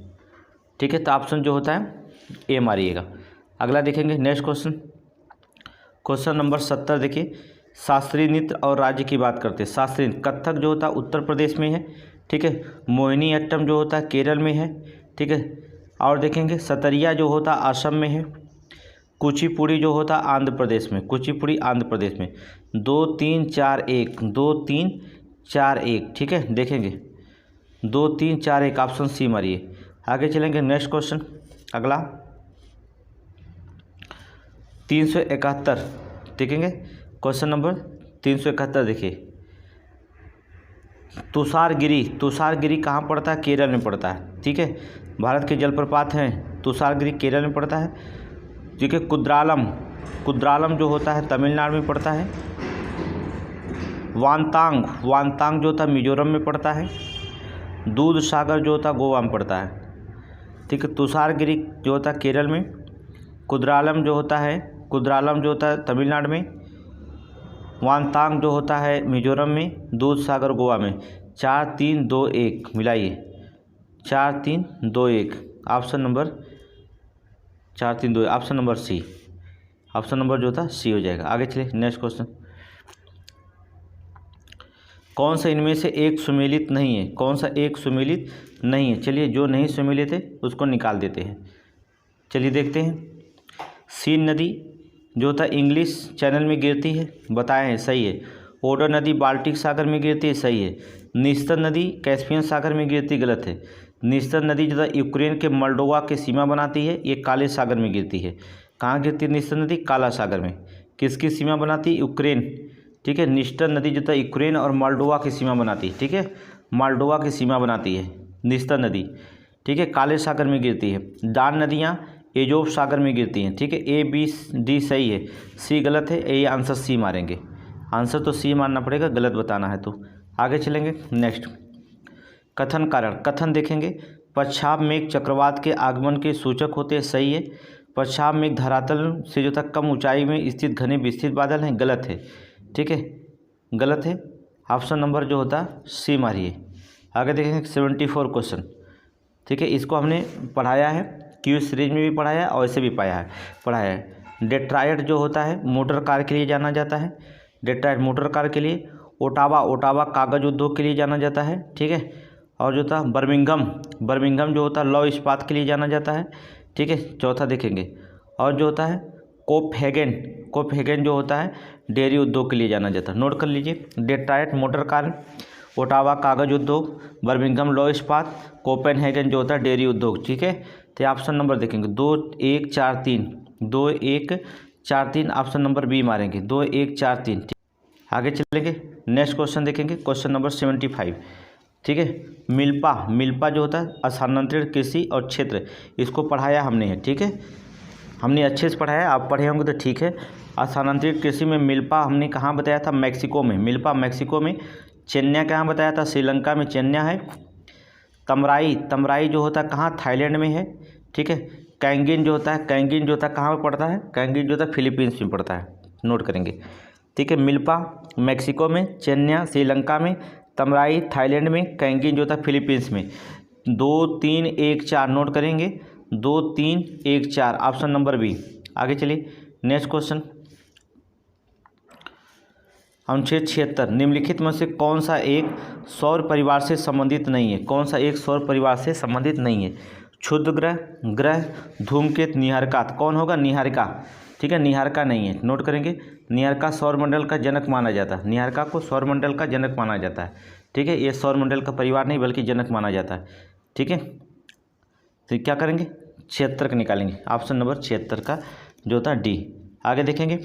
ठीक है। तो ऑप्शन जो होता है ए मारिएगा। अगला देखेंगे नेक्स्ट क्वेश्चन नंबर 70 देखिए। शास्त्रीय नृत्य और राज्य की बात करते हैं। शास्त्रीय कथक जो होता है उत्तर प्रदेश में है, ठीक है। मोहिनी अट्टम जो होता है केरल में है, ठीक है। और देखेंगे सतरिया जो होता असम में है। कुचिपुड़ी जो होता आंध्र प्रदेश में, कुचिपुड़ी आंध्र प्रदेश में। 2, 3, 4, 1, 2, 3, 4, 1, ठीक है। देखेंगे 2, 3, 4, 1, ऑप्शन सी मारिए। आगे चलेंगे नेक्स्ट क्वेश्चन। अगला 371 देखेंगे, क्वेश्चन नंबर 371 देखिए। तुषारगिरी कहाँ पड़ता है, केरल में पड़ता है, ठीक है। भारत के जलप्रपात हैं, तुषारगिरी केरल में पड़ता है, ठीक है। कुद्रालम जो होता है तमिलनाडु में पड़ता है। वानतांग जो होता है मिजोरम में पड़ता है। दूध सागर जो होता गोवा में पड़ता है, ठीक है। तुषारगिरी जो होता है केरल में, कुद्रालम जो होता है तमिलनाडु में, वानतांग जो होता है मिजोरम में, दूध सागर गोवा में। 4, 3, 2, 1 मिलाइए, 4, 3, 2, 1, option number 4, 3, 2, option number C, option number जो होता है सी हो जाएगा। आगे चलिए नेक्स्ट क्वेश्चन। कौन सा इनमें से एक सुमेलित नहीं है, कौन सा एक सुमेलित नहीं है। चलिए जो नहीं सुमेलित है उसको निकाल देते हैं। चलिए देखते हैं। सीन नदी जो होता है इंग्लिश चैनल में गिरती है, बताए हैं, सही है। ओडर नदी बाल्टिक सागर में गिरती है, सही है। निस्तर नदी कैस्पियन सागर में गिरती, गलत है। निस्तर नदी जो है यूक्रेन के मोल्डोवा के सीमा बनाती है, ये काले सागर में गिरती है। कहाँ गिरती है निस्तर नदी, काला सागर में। किसकी सीमा बनाती है, यूक्रेन, ठीक है। निस्तर नदी जो है यूक्रेन और मोल्डोवा की सीमा बनाती है, ठीक है, मोल्डोवा की सीमा बनाती है निस्तर नदी, ठीक है, काले सागर में गिरती है। डान नदियाँ एजोब सागर में गिरती हैं, ठीक है। ए, बी, डी सही है, सी गलत है। ए आंसर सी मारेंगे, आंसर तो सी मारना पड़ेगा, गलत बताना है तो। आगे चलेंगे नेक्स्ट। कथन कारण, कथन देखेंगे। पश्चात मेघ चक्रवात के आगमन के सूचक होते हैं, सही है। पश्चात मेघ धरातल से जो तक कम ऊंचाई में स्थित घने विस्तृत बादल हैं, गलत है, ठीक है, गलत है। ऑप्शन नंबर जो होता है सी मारिए। आगे देखेंगे 74 क्वेश्चन, ठीक है। इसको हमने पढ़ाया है, क्यू सीरीज में भी पढ़ाया है और ऐसे भी पढ़ाया है। डेट्रायट जो होता है मोटर कार के लिए जाना जाता है, डेट्रायट मोटर कार के लिए। ओटावा कागज़ उद्योग के लिए जाना जाता है, ठीक है। और जो था बर्मिंघम जो होता है लौह इस्पात के लिए जाना जाता है, ठीक है। चौथा देखेंगे। और जो होता है कोपहेगन जो होता है डेयरी उद्योग के लिए जाना जाता है। नोट कर लीजिए। डेट्रायट मोटर कार, ओटावा कागज़ उद्योग, बर्मिंघम लौह इस्पात, कोपेनहेगन जो होता है डेयरी उद्योग, ठीक है। तो ऑप्शन नंबर देखेंगे 2 1 4 3, 2 1 4 3, ऑप्शन नंबर बी मारेंगे 2 1 4 3। आगे चलेंगे, नेक्स्ट क्वेश्चन देखेंगे, क्वेश्चन नंबर 75। ठीक है, मिल्पा जो होता है स्थानांतरित कृषि और क्षेत्र, इसको पढ़ाया हमने है। ठीक है, हमने अच्छे से पढ़ाया, आप पढ़े होंगे तो ठीक है। स्थानांतरित कृषि में मिल्पा हमने कहाँ बताया था, मैक्सिको में, मिल्पा मैक्सिको में। चेन्नई कहाँ बताया था, श्रीलंका में चेन्नई है। तमराई जो होता है कहाँ, थाईलैंड में है। ठीक है, कैंगिन जो होता है कहाँ पर पड़ता है, कैंगिन जो होता है फिलीपींस में पड़ता है, नोट करेंगे। ठीक है, मिल्पा मैक्सिको में, चेन्नई श्रीलंका में, तमराई थाईलैंड में, कैंगिन जो होता है फिलीपींस में। 2 3 1 4 नोट करेंगे, 2 3 1 4, ऑप्शन नंबर बी। आगे चलिए, नेक्स्ट क्वेश्चन। अनुच्छेद 76, निम्नलिखित में से कौन सा एक सौर परिवार से संबंधित नहीं है, कौन सा एक सौर परिवार से संबंधित नहीं है। क्षुद्र ग्रह, धूमकेतु, निहारिका, कौन होगा, निहारिका। ठीक है, निहारिका नहीं है, नोट करेंगे। निहारिका सौरमंडल का जनक माना जाता है, निहारिका को सौरमंडल का जनक माना जाता है। ठीक है, ये सौरमंडल का परिवार नहीं बल्कि जनक माना जाता है। ठीक है, तो क्या करेंगे, 76 का निकालेंगे, ऑप्शन नंबर 76 का जो होता है डी। आगे देखेंगे,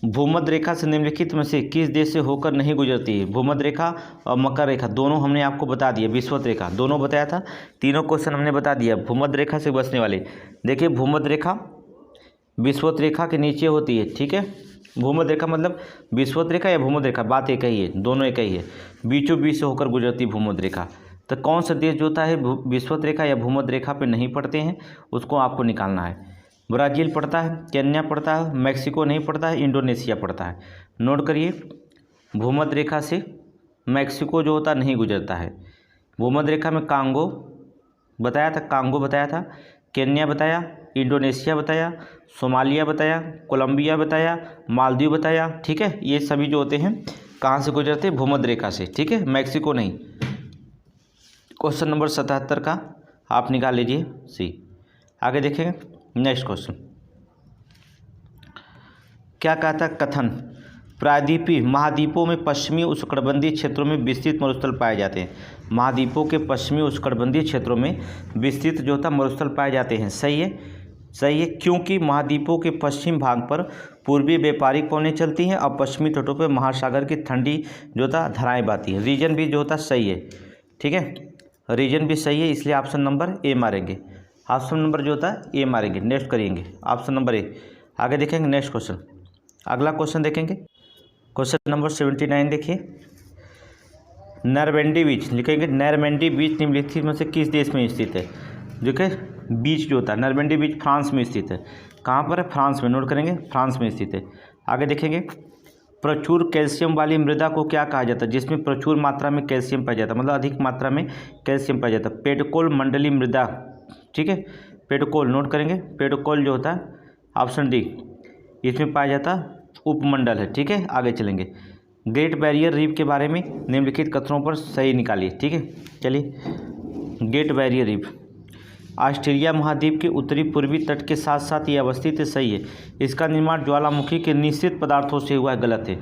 भूमध्य रेखा से निम्नलिखित में से किस देश से होकर नहीं गुजरती है। भूमध्य रेखा और मकर रेखा दोनों हमने आपको बता दिया, विषुवत रेखा दोनों बताया था, तीनों क्वेश्चन हमने बता दिया। भूमध्य रेखा से बचने वाले, देखिए भूमध्य रेखा विषुवत रेखा के नीचे होती है। ठीक है, भूमध्य रेखा मतलब विषुवत रेखा या भूमध्य रेखा, बात एक ही है, दोनों एक ही है, बीचों बीच से होकर गुजरती भूमध्य रेखा। तो कौन सा देश जो होता है विषुवत रेखा या भूमध्य रेखा पे नहीं पड़ते हैं, उसको आपको निकालना है। ब्राज़ील पड़ता है, केन्या पड़ता है, मैक्सिको नहीं पड़ता है, इंडोनेशिया पड़ता है। नोट करिए, भूमध्य रेखा से मैक्सिको जो होता नहीं गुजरता है। भूमध्य रेखा में कांगो बताया था, केन्या बताया, इंडोनेशिया बताया, सोमालिया बताया, कोलंबिया बताया, मालदीव बताया। ठीक है, ये सभी जो होते हैं कहाँ से गुजरते हैं, भूमध्य रेखा से। ठीक है, मैक्सिको नहीं। क्वेश्चन नंबर 77 का आप निकाल लीजिए सी। आगे देखेंगे, नेक्स्ट क्वेश्चन क्या कहता है, कथन प्रायद्वीपीय महाद्वीपों में पश्चिमी उष्णकटिबंधीय क्षेत्रों में विस्तृत मरुस्थल पाए जाते हैं। महाद्वीपों के पश्चिमी उष्णकटिबंधीय क्षेत्रों में विस्तृत जो होता मरुस्थल पाए जाते हैं। सही है, क्योंकि महाद्वीपों के पश्चिम भाग पर पूर्वी व्यापारिक पवनें चलती हैं और पश्चिमी तटों पर महासागर की ठंडी जो होता धाराएँ बहती हैं। रीजन भी जो होता सही है। ठीक है, रीजन भी सही है, इसलिए ऑप्शन नंबर ए मारेंगे, ऑप्शन नंबर जो होता है ए मारेंगे। नेक्स्ट करेंगे, ऑप्शन नंबर ए। आगे देखेंगे नेक्स्ट क्वेश्चन, अगला क्वेश्चन देखेंगे, क्वेश्चन नंबर 79 देखिए। नरमेंडी बीच लिखेंगे, नरमेंडी बीच निम्नलिखित में से किस देश में स्थित है। जो कि बीच जो होता है नरमेंडी बीच फ्रांस में स्थित है। कहाँ पर है, फ्रांस में, नोट करेंगे, फ्रांस में स्थित है। आगे देखेंगे, प्रचुर कैल्शियम वाली मृदा को क्या कहा जाता है, जिसमें प्रचुर मात्रा में कैल्शियम पाया जाता है, मतलब अधिक मात्रा में कैल्शियम पाया जाता है। पेडकोल मंडली मृदा। ठीक है, पेडकोल नोट करेंगे, पेडकोल जो होता है ऑप्शन डी, इसमें पाया जाता उपमंडल है। ठीक है, आगे चलेंगे, ग्रेट बैरियर रीफ के बारे में निम्नलिखित कथनों पर सही निकालिए। ठीक है, चलिए, ग्रेट बैरियर रीफ ऑस्ट्रेलिया महाद्वीप के उत्तरी पूर्वी तट के साथ साथ ये अवस्थित है। सही है, इसका निर्माण ज्वालामुखी के निश्चित पदार्थों से हुआ है। गलत है।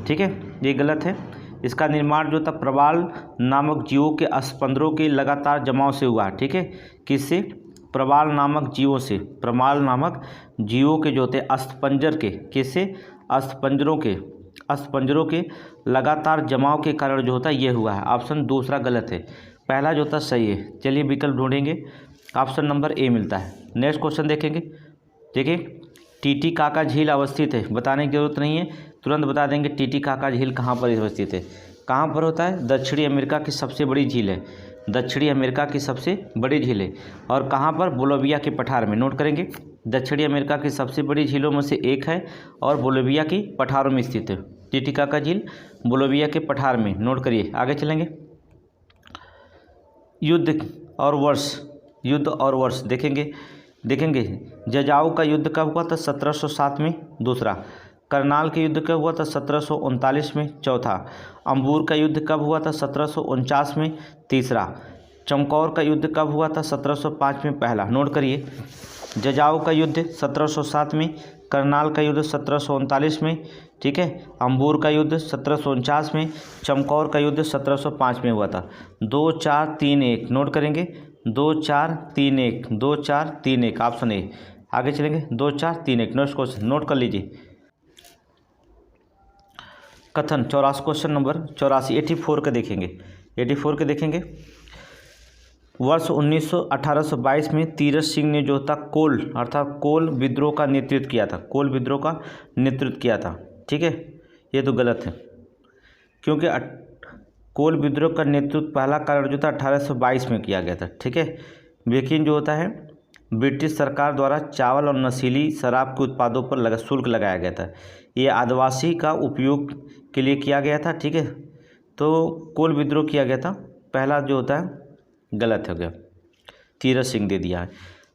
ठीक है, ये गलत है। इसका निर्माण जो था प्रवाल नामक जीवों के अस्पंदरों के लगातार जमाव से हुआ है। ठीक है, किससे, प्रवाल नामक जीवों से, प्रवाल नामक जीवों के जो होते अस्थिपंजर के, किससे, अस्थिपंजरों के लगातार जमाव के कारण जो होता है ये हुआ है। ऑप्शन दूसरा गलत है, पहला जो होता सही है। चलिए विकल्प ढूंढेंगे, ऑप्शन नंबर ए मिलता है। नेक्स्ट क्वेश्चन देखेंगे, देखिए टीटीकाका झील अवस्थित है, बताने की जरूरत नहीं है, तुरंत बता देंगे टीटीकाका झील कहाँ पर अवस्थित है। कहाँ पर होता है, दक्षिणी अमेरिका की सबसे बड़ी झील है, दक्षिणी अमेरिका की सबसे बड़ी झील है। और कहाँ पर, बोलिविया के पठार में। नोट करेंगे, दक्षिणी अमेरिका की सबसे बड़ी झीलों में से एक है और बोलिविया की पठारों में स्थित है। टीटीकाका झील बोलिविया के पठार में। नोट करिए, आगे चलेंगे, युद्ध और वर्ष देखेंगे जजाऊ का युद्ध कब हुआ था, 1707 में। दूसरा, करनाल के युद्ध कब हुआ था, 1739 में। चौथा, अंबूर का युद्ध कब हुआ था, 1749 में। तीसरा, चमकौर का युद्ध कब हुआ था, 1705 में। पहला, नोट करिए, जजाऊ का युद्ध 1707 में, करनाल का युद्ध 1739 में। ठीक है, अंबूर का युद्ध 1749 में, चमकौर का युद्ध 1705 में हुआ था। 2 4 3 1 नोट करेंगे, 2 4 3 1, 2 4 3 1 ऑप्शन ए। आगे चलेंगे 2 4 3 1। नेक्स्ट क्वेश्चन नोट कर लीजिए। कथन 84, क्वेश्चन नंबर 84, 84 के देखेंगे। 84 के देखेंगे। वर्ष 1822 में तीरथ सिंह ने जो था कोल अर्थात कोल विद्रोह का नेतृत्व किया था। कोल विद्रोह का नेतृत्व किया था। ठीक है, ये तो गलत है, क्योंकि कोल विद्रोह का नेतृत्व पहला कारण जो था 1822 में किया गया था। ठीक है, लेकिन जो होता है ब्रिटिश सरकार द्वारा चावल और नशीली शराब के उत्पादों पर शुल्क लगाया गया था। ये आदिवासी का उपयोग के लिए किया गया था। ठीक है, तो कोल विद्रोह किया गया था, पहला जो होता है गलत हो गया, तीरथ सिंह दे दिया है।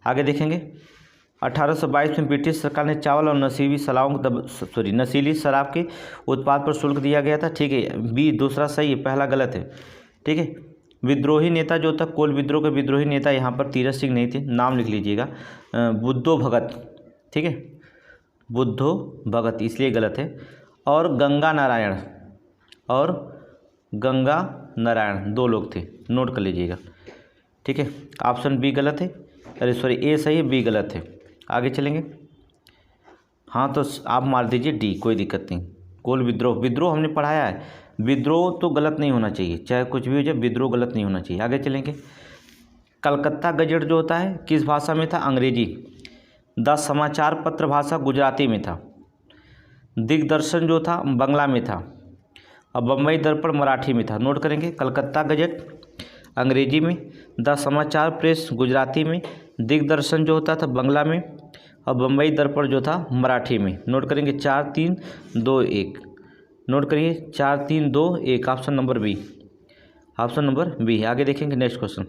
आगे देखेंगे 1822 में ब्रिटिश सरकार ने चावल और नशीली शराब के उत्पाद पर शुल्क दिया गया था। ठीक है, बी दूसरा सही है, पहला गलत है। ठीक है, विद्रोही नेता जो था कोल विद्रोह के विद्रोही नेता यहाँ पर तीरथ सिंह नहीं थे, नाम लिख लीजिएगा, बुद्धो भगत। ठीक है, बुद्धो भगत, इसलिए गलत है। और गंगा नारायण 2 लोग थे, नोट कर लीजिएगा। ठीक है, ऑप्शन बी गलत है, अरे सॉरी ए सही है, बी गलत है। आगे चलेंगे। हाँ, तो आप मार दीजिए डी, कोई दिक्कत नहीं। कोल विद्रोह हमने पढ़ाया है, विद्रोह तो गलत नहीं होना चाहिए, चाहे कुछ भी हो जाए, विद्रोह गलत नहीं होना चाहिए। आगे चलेंगे। कलकत्ता गजट जो होता है किस भाषा में था? अंग्रेजी। द समाचार पत्र भाषा गुजराती में था। दिग्दर्शन जो था बंगला में था, और बम्बई दर्पण मराठी में था। नोट करेंगे, कलकत्ता गजट अंग्रेजी में, द समाचार प्रेस गुजराती में, दिग्दर्शन जो होता था बंगला में, और बम्बई दर्पण जो था मराठी में। नोट करेंगे 4 3 2 1। नोट करिए 4 3 2 1, option number B, option number B. आगे देखेंगे नेक्स्ट क्वेश्चन।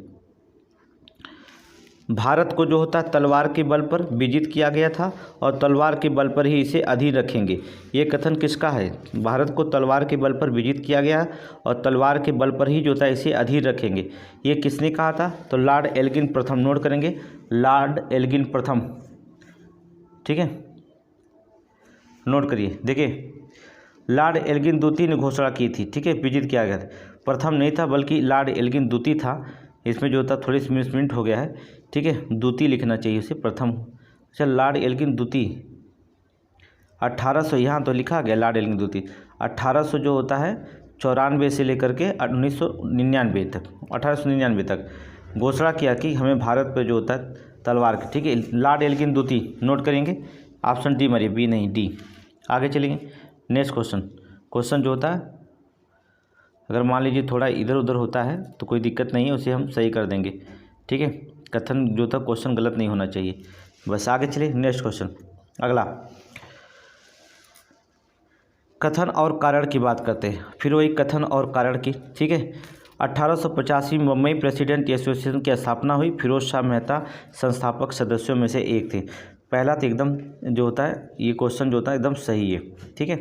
भारत को जो होता है तलवार के बल पर विजित किया गया था, और तलवार के बल पर ही इसे अधीन रखेंगे। ये कथन किसका है? भारत को तलवार के बल पर विजित किया गया, और तलवार के बल पर ही जो था इसे अधीन रखेंगे। ये किसने कहा था? तो लॉर्ड एल्गिन प्रथम। नोट करेंगे, लॉर्ड एल्गिन प्रथम। ठीक है, नोट करिए। देखिए, लॉर्ड एल्गिन द्वितीय ने घोषणा की थी। ठीक है, विजित किया गया था, प्रथम नहीं था बल्कि लॉर्ड एल्गिन द्वितीय था। इसमें जो होता थोड़ी सी मिसप्रिंट हो गया है। ठीक है, द्वितीय लिखना चाहिए उसे, प्रथम। अच्छा, लॉर्ड एल्गिन द्वितीय 1800, यहाँ तो लिखा गया लॉर्ड एल्गिन द्वितीय 1800 जो होता है 94 से लेकर के 1999 तक, 1899 तक घोषणा किया कि हमें भारत पे जो होता है तलवार की। ठीक है, लॉर्ड एल्गिन द्वितीय। नोट करेंगे, ऑप्शन डी मारिए, बी नहीं डी। आगे चलेंगे नेक्स्ट क्वेश्चन जो होता है, अगर मान लीजिए थोड़ा इधर उधर होता है तो कोई दिक्कत नहीं है, उसे हम सही कर देंगे। ठीक है, कथन जो था क्वेश्चन गलत नहीं होना चाहिए बस। आगे चलिए नेक्स्ट क्वेश्चन। अगला कथन और कारण की बात करते हैं, फिर वही कथन और कारण की। ठीक है, 1885 में मुंबई प्रेसिडेंट एसोसिएशन की स्थापना हुई। फिरोज शाह मेहता संस्थापक सदस्यों में से एक थे। पहला तो एकदम जो होता है ये क्वेश्चन जो होता है एकदम सही है। ठीक है,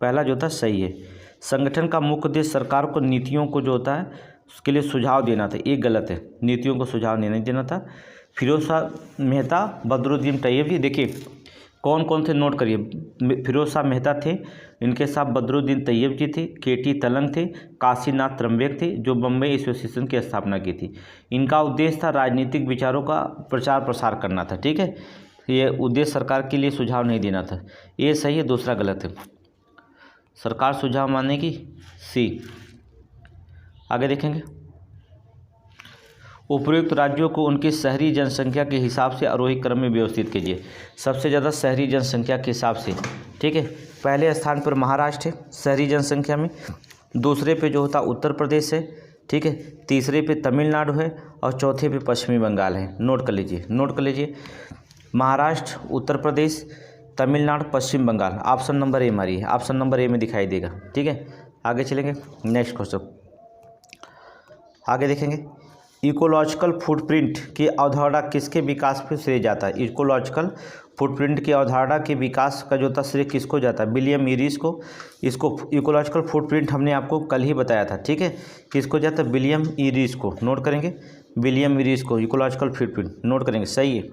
पहला जो था सही है। संगठन का मुख्य उद्देश्य सरकार को नीतियों को जो होता है उसके लिए सुझाव देना था, ये गलत है, नीतियों को सुझाव नहीं देना था। फिरोज शाह मेहता, बदरुद्दीन तैयब जी, देखिए कौन कौन थे नोट करिए। फिरोज शाह मेहता थे, इनके साथ बदरुद्दीन तैयब जी थे, केटी तलंग थे, काशीनाथ त्र्यंबक थे, जो बम्बई एसोसिएशन की स्थापना की थी। इनका उद्देश्य था राजनीतिक विचारों का प्रचार प्रसार करना था। ठीक है, ये उद्देश्य सरकार के लिए सुझाव नहीं देना था। ये सही है, दूसरा गलत है, सरकार सुझाव मानेगी, सी। आगे देखेंगे। उपयुक्त राज्यों को उनकी शहरी जनसंख्या के हिसाब से आरोही क्रम में व्यवस्थित कीजिए। सबसे ज़्यादा शहरी जनसंख्या के हिसाब से। ठीक है, पहले स्थान पर महाराष्ट्र है शहरी जनसंख्या में, दूसरे पे जो होता उत्तर प्रदेश है। ठीक है, तीसरे पे तमिलनाडु है, और चौथे पे पश्चिमी बंगाल है। नोट कर लीजिए, महाराष्ट्र, उत्तर प्रदेश, तमिलनाडु, पश्चिम बंगाल। ऑप्शन नंबर ए मारिए, ऑप्शन नंबर ए में दिखाई देगा। ठीक है, आगे चलेंगे नेक्स्ट क्वेश्चन। आगे देखेंगे, इकोलॉजिकल फुटप्रिंट की अवधारणा किसके विकास पर श्रेय जाता है? इकोलॉजिकल फुटप्रिंट की अवधारणा के विकास का जो था श्रेय किसको जाता है? विलियम इरिस को। इसको इकोलॉजिकल फुटप्रिंट हमने आपको कल ही बताया था। ठीक है, किसको जाता है? विलियम इरिस को। नोट करेंगे, विलियम इरिस को इकोलॉजिकल फुटप्रिंट नोट करेंगे, सही है।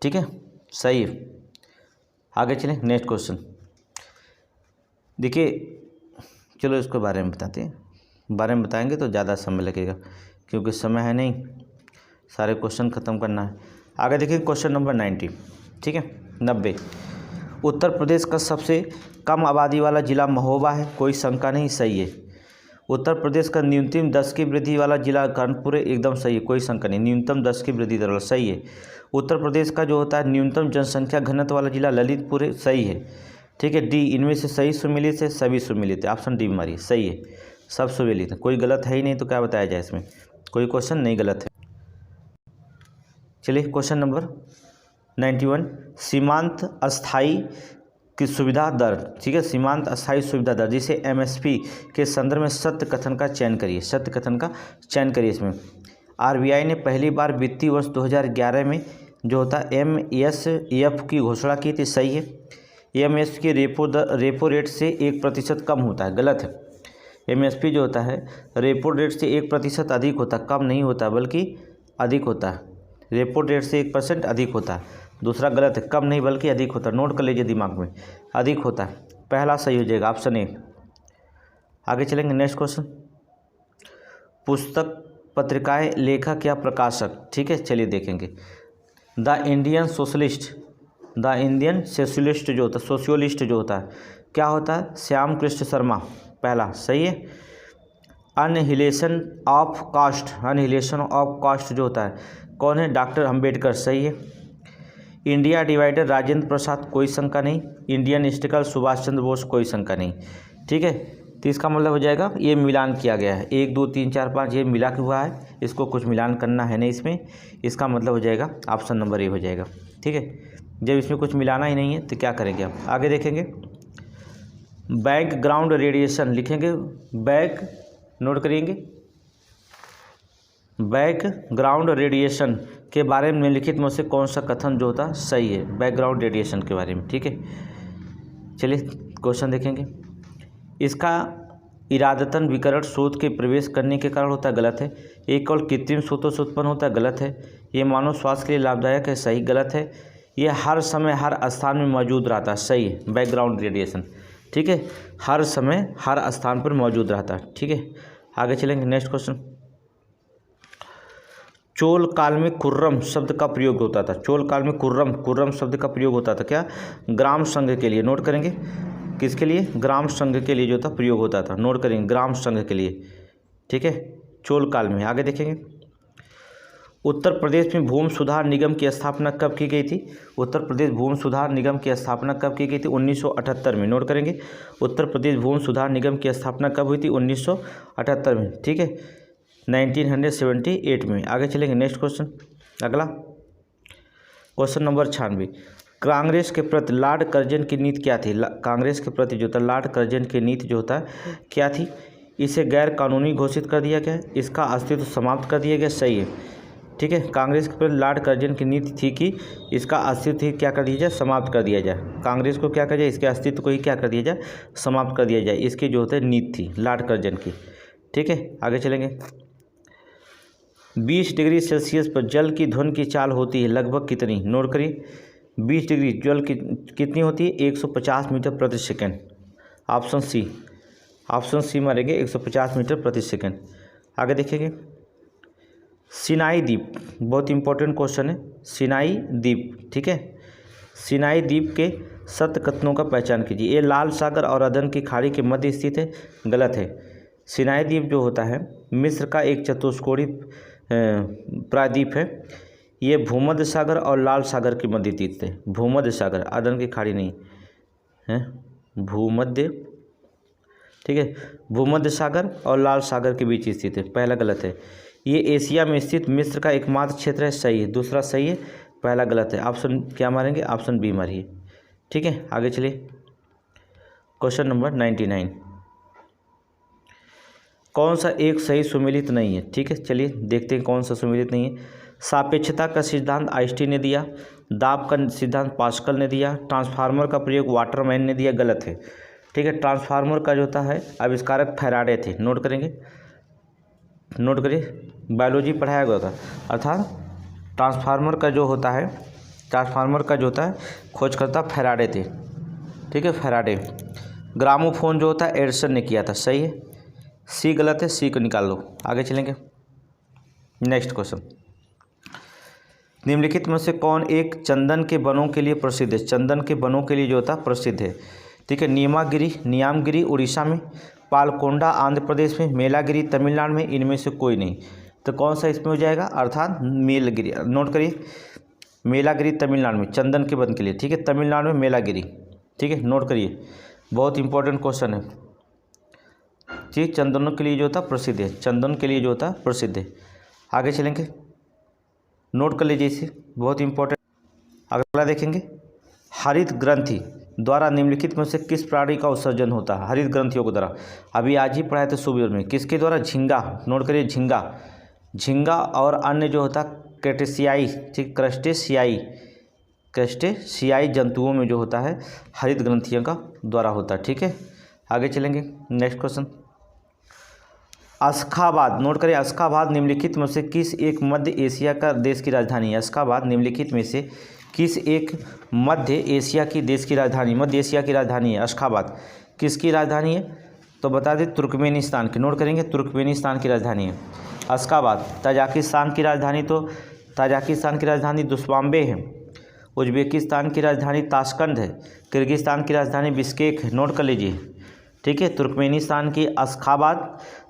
ठीक है, सही है। आगे चलें नेक्स्ट क्वेश्चन। देखिए, चलो इसके बारे में बताते हैं, बारे में बताएंगे तो ज़्यादा समय लगेगा। क्योंकि समय है नहीं, सारे क्वेश्चन ख़त्म करना है। आगे देखिए क्वेश्चन नंबर 90, ठीक है 90। उत्तर प्रदेश का सबसे कम आबादी वाला जिला महोबा है, कोई शंका नहीं, सही है। उत्तर प्रदेश का न्यूनतम 10 की वृद्धि वाला जिला कानपुर है, एकदम सही है, कोई शंका नहीं, न्यूनतम 10 की वृद्धि दर वाला, सही है। उत्तर प्रदेश का जो होता है न्यूनतम जनसंख्या घनत्व वाला जिला ललितपुर है, सही है, ठीक है। डी, इनमें से सही सुमिलित है, सभी सुमिलित है, ऑप्शन डी मारिए, सही है, सब सुमिलित है, कोई गलत है ही नहीं, तो क्या बताया जाए इसमें, कोई क्वेश्चन नहीं गलत है। चलिए क्वेश्चन नंबर 91, सीमांत अस्थाई की सुविधा दर, ठीक है, सीमांत अस्थाई सुविधा दर जिसे एमएसपी के संदर्भ में सत्य कथन का चयन करिए, सत्य कथन का चयन करिए। इसमें आरबीआई ने पहली बार वित्तीय वर्ष 2011 में जो होता है एमएसएफ की घोषणा की थी, सही है। एमएस की रेपो रेट से 1% कम होता है, गलत है। एमएसपी जो होता है रेपो रेट से 1% अधिक होता है, कम नहीं होता बल्कि अधिक होता है। रेपो रेट से 1% अधिक होता है, दूसरा गलत है, कम नहीं बल्कि अधिक होता है, नोट कर लीजिए दिमाग में, अधिक होता है, पहला सही हो जाएगा, ऑप्शन ए। आगे चलेंगे नेक्स्ट क्वेश्चन। पुस्तक, पत्रिकाएं, लेखक या प्रकाशक, ठीक है, चलिए देखेंगे। द इंडियन सोशलिस्ट जो होता है, सोशियोलिस्ट जो होता है, क्या होता है, श्याम कृष्ण शर्मा, पहला सही है। अनहिलेशन ऑफ कास्ट जो होता है, कौन है, डॉक्टर अंबेडकर, सही है। इंडिया डिवाइडेड, राजेंद्र प्रसाद, कोई शंका नहीं। इंडियन हिस्ट्रिकल, सुभाष चंद्र बोस, कोई शंका नहीं, ठीक है। तो इसका मतलब हो जाएगा ये मिलान किया गया है, 1 2 3 4 5 ये मिला के हुआ है, इसको कुछ मिलान करना है नहीं इसमें, इसका मतलब हो जाएगा ऑप्शन नंबर ए हो जाएगा, ठीक है। जब इसमें कुछ मिलाना ही नहीं है तो क्या करेंगे आप, आगे देखेंगे। बैकग्राउंड रेडिएशन लिखेंगे, बैक नोट करेंगे, बैकग्राउंड रेडिएशन के बारे में निम्नलिखित में से कौन सा कथन जो होता सही है, बैकग्राउंड रेडिएशन के बारे में, ठीक है। चलिए क्वेश्चन देखेंगे। इसका इरादतन विकरण स्रोत के प्रवेश करने के कारण होता है, गलत है। एक केवल कृत्रिम स्रोतों से उत्पन्न होता है, गलत है। ये मानव स्वास्थ्य के लिए लाभदायक है, सही, गलत है। ये हर समय हर स्थान में मौजूद रहता है, सही है, बैकग्राउंड रेडिएशन, ठीक है, हर समय हर स्थान पर मौजूद रहता है, ठीक है। आगे चलेंगे नेक्स्ट क्वेश्चन। चोल काल में खुर्रम शब्द का प्रयोग होता था, चोल काल में खुर्रम शब्द का प्रयोग होता था, क्या, ग्राम संघ के लिए, नोट करेंगे, किसके लिए, ग्राम संघ के लिए जो था प्रयोग होता था, नोट करेंगे, ग्राम संघ के लिए, ठीक है, चोल काल में। आगे देखेंगे। उत्तर प्रदेश में भूमि सुधार निगम की स्थापना कब की गई थी, उत्तर प्रदेश भूमि सुधार निगम की स्थापना कब की गई थी, 1978 में, नोट करेंगे। उत्तर प्रदेश भूमि सुधार निगम की स्थापना कब हुई थी, 1978 में, ठीक है, 1978 में। आगे चलेंगे नेक्स्ट क्वेश्चन, अगला क्वेश्चन नंबर 96। कांग्रेस के प्रति लॉर्ड कर्जन की नीति क्या थी, कांग्रेस के प्रति जो था लॉर्ड कर्जन की नीति जो होता है क्या थी, इसे गैर कानूनी घोषित कर दिया गया, इसका अस्तित्व समाप्त कर दिया गया, सही है, ठीक है। कांग्रेस के प्रति लॉर्ड कर्जन की नीति थी कि इसका अस्तित्व ही क्या कर दिया जाए, समाप्त कर दिया जाए, कांग्रेस को क्या कर जाए, इसके अस्तित्व को ही क्या कर दिया जाए, समाप्त कर दिया जाए, इसकी जो होता है नीति थी लॉर्ड कर्जन की, ठीक है। आगे चलेंगे। 20 डिग्री सेल्सियस पर जल की ध्वनि की चाल होती है लगभग कितनी, नोट करिए, 20 डिग्री जल की कितनी होती है, 150 मीटर प्रति सेकंड, ऑप्शन सी मारेंगे, 150 मीटर प्रति सेकंड। आगे देखेंगे। सिनाई द्वीप, बहुत इंपॉर्टेंट क्वेश्चन है, सिनाई द्वीप, ठीक है, सिनाई द्वीप के सत्य कथनों का पहचान कीजिए। ये लाल सागर और अदन की खाड़ी के मध्य स्थित है, गलत है। सिनाई द्वीप जो होता है मिस्र का एक चतुष्कोणीय प्रायद्वीप है, ये भूमध्य सागर और लाल सागर के मध्य स्थित है, भूमध्य सागर, अदन की खाड़ी नहीं है, भूमध्य, ठीक है, भूमध्य सागर और लाल सागर के बीच स्थित है, पहला गलत है। ये एशिया में स्थित मिस्र का एकमात्र क्षेत्र है, सही है, दूसरा सही है, पहला गलत है। ऑप्शन क्या मारेंगे, ऑप्शन बी मारिए, ठीक है। आगे चलिए क्वेश्चन नंबर 99। कौन सा एक सही सुमेलित नहीं है, ठीक है, चलिए देखते हैं कौन सा सुमेलित नहीं है। सापेक्षता का सिद्धांत आइंस्टीन ने दिया, दाब का सिद्धांत पास्कल ने दिया, ट्रांसफार्मर का प्रयोग वाटरमैन ने दिया, गलत है, ठीक है। ट्रांसफार्मर का जो होता है आविष्कारक फैराडे थे, नोट करेंगे, नोट करिए, बायोलॉजी पढ़ाया गया था, अर्थात ट्रांसफार्मर का जो होता है खोजकर्ता फैराडे थे, ठीक है, फैराडे। ग्रामोफोन जो होता है एडिसन ने किया था, सही है, सी गलत है, सी को निकाल लो। आगे चलेंगे। नेक्स्ट क्वेश्चन, निम्नलिखित में से कौन एक चंदन के वनों के लिए प्रसिद्ध है? चंदन के वनों के लिए जो होता है प्रसिद्ध है, ठीक है। नियामगिरी उड़ीसा में, पालकोंडा आंध्र प्रदेश में, मेलागिरी तमिलनाडु में, इनमें से कोई नहीं। तो कौन सा इसमें हो जाएगा? अर्थात मेलागिरी। नोट करिए, मेलागिरी तमिलनाडु में चंदन के वन के लिए, ठीक है। तमिलनाडु में मेलागिरी, ठीक है। नोट करिए, बहुत इंपॉर्टेंट क्वेश्चन है। ठीक, चंदनों के लिए जो होता प्रसिद्ध है, चंदन के लिए जो होता प्रसिद्ध है। आगे चलेंगे, नोट कर लीजिए इसे, बहुत इंपॉर्टेंट। अगला देखेंगे, हरित ग्रंथि द्वारा निम्नलिखित में से किस प्राणी का उत्सर्जन होता है? हरित ग्रंथियों के द्वारा अभी आज ही पढ़ाए थे सुबह में, किसके द्वारा? झींगा। नोट करिए, झींगा और अन्य जो होता क्रेटेशियाई, ठीक, क्रस्टेशियाई जंतुओं में जो होता है हरित ग्रंथियों का द्वारा होता है, ठीक है। आगे चलेंगे, नेक्स्ट क्वेश्चन, अशखाबाद। नोट करें, अशखाबाद निम्नलिखित में से किस एक मध्य एशिया का देश की राजधानी है? अशखाबाद निम्नलिखित में से किस एक मध्य एशिया की देश की राजधानी, मध्य एशिया की राजधानी है अशखाबाद? किसकी राजधानी है? तो बता दें, तुर्कमेनिस्तान की। नोट करेंगे, तुर्कमेनिस्तान की राजधानी है अशखाबाद। ताजिकिस्तान की राजधानी, तो ताजिकिस्तान की राजधानी दुशांबे है। उज्बेकिस्तान की राजधानी ताशकंद है। किर्गिस्तान की राजधानी बिश्केक है। नोट कर लीजिए, ठीक है। तुर्कमेनिस्तान की अशखाबाद,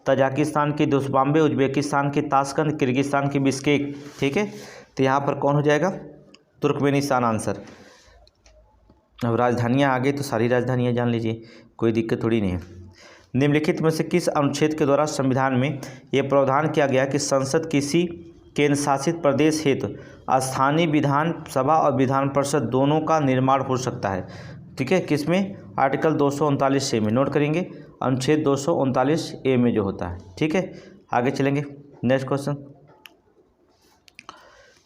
ताजिकिस्तान की दुशांबे, उज्बेकिस्तान की ताशकंद, किर्गिस्तान की बिश्केक, ठीक है। तो यहाँ पर कौन हो जाएगा? Turkmenistan answer. अब राजधानियाँ आ गई तो सारी राजधानियाँ जान लीजिए, कोई दिक्कत थोड़ी नहीं है। निम्नलिखित में से किस अनुच्छेद के द्वारा संविधान में यह प्रावधान किया गया कि संसद किसी केंद्र शासित प्रदेश हेतु स्थानीय विधान सभा और विधान परिषद दोनों का निर्माण हो सकता है? ठीक है, किसमें? आर्टिकल 239 ए में। नोट करेंगे, अनुच्छेद 239 ए में जो होता है, ठीक है। आगे चलेंगे, नेक्स्ट क्वेश्चन,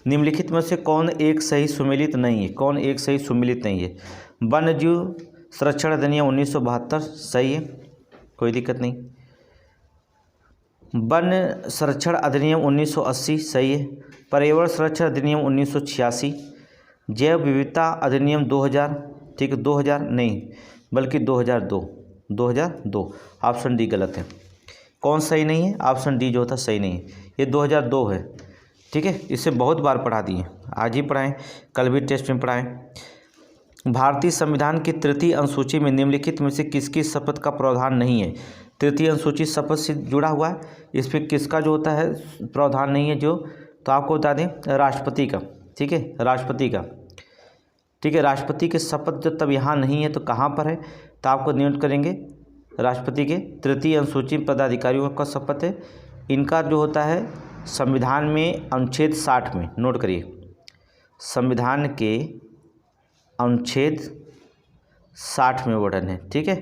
निम्नलिखित में से कौन एक सही सुमेलित नहीं है? कौन एक सही सुमेलित नहीं है? वन्यजीव संरक्षण अधिनियम 1972 सही है, कोई दिक्कत नहीं। वन संरक्षण अधिनियम 1980 सही है। पर्यावरण संरक्षण अधिनियम 1986, जैव विविधता अधिनियम 2000, ठीक है, 2000 नहीं बल्कि 2002। ऑप्शन डी गलत है। कौन सही नहीं है? ऑप्शन डी जो होता सही नहीं है, ये 2002 है, ठीक है। इसे बहुत बार पढ़ा दिए, आज ही पढ़ाएं, कल भी टेस्ट में पढ़ाएं। भारतीय संविधान की तृतीय अनुसूची में निम्नलिखित में से किसकी शपथ का प्रावधान नहीं है? तृतीय अनुसूची शपथ से जुड़ा हुआ है, इस पर किसका जो होता है प्रावधान नहीं है जो? तो आपको बता दें, राष्ट्रपति का, ठीक है, राष्ट्रपति का, ठीक है। राष्ट्रपति के शपथ जो तब यहाँ नहीं है तो कहाँ पर है? तो आपको नोट करेंगे, राष्ट्रपति के तृतीय अनुसूची पदाधिकारियों का शपथ है। इनका जो होता है संविधान में अनुच्छेद 60 में। नोट करिए, संविधान के अनुच्छेद 60 में वर्णन है, ठीक है,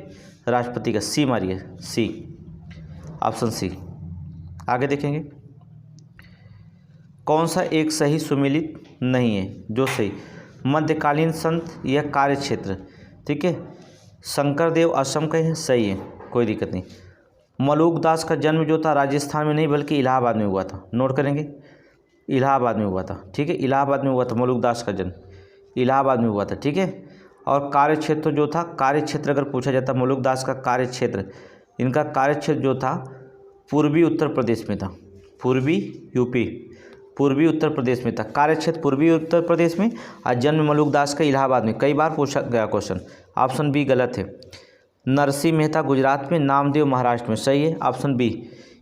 राष्ट्रपति का। सी मारिए, सी, ऑप्शन सी। आगे देखेंगे, कौन सा एक सही सुमेलित नहीं है? जो सही, मध्यकालीन संत या कार्य क्षेत्र, ठीक है। शंकरदेव असम का है, सही है, कोई दिक्कत नहीं। मलूक दास का जन्म जो था राजस्थान में नहीं बल्कि इलाहाबाद में हुआ था। नोट करेंगे, इलाहाबाद में हुआ था, ठीक है, इलाहाबाद में हुआ था मलूक दास का जन्म, इलाहाबाद में हुआ था, ठीक है। और कार्य क्षेत्र जो था, कार्य क्षेत्र अगर पूछा जाता मलूक दास का कार्य क्षेत्र, इनका कार्य क्षेत्र जो था पूर्वी उत्तर प्रदेश में था, पूर्वी यूपी, पूर्वी उत्तर प्रदेश में था कार्य क्षेत्र, पूर्वी उत्तर प्रदेश में। और जन्म मलूक दास का इलाहाबाद में, कई बार पूछा गया क्वेश्चन। ऑप्शन बी गलत है। नरसिंह मेहता गुजरात में, नामदेव महाराष्ट्र में, सही है, ऑप्शन बी।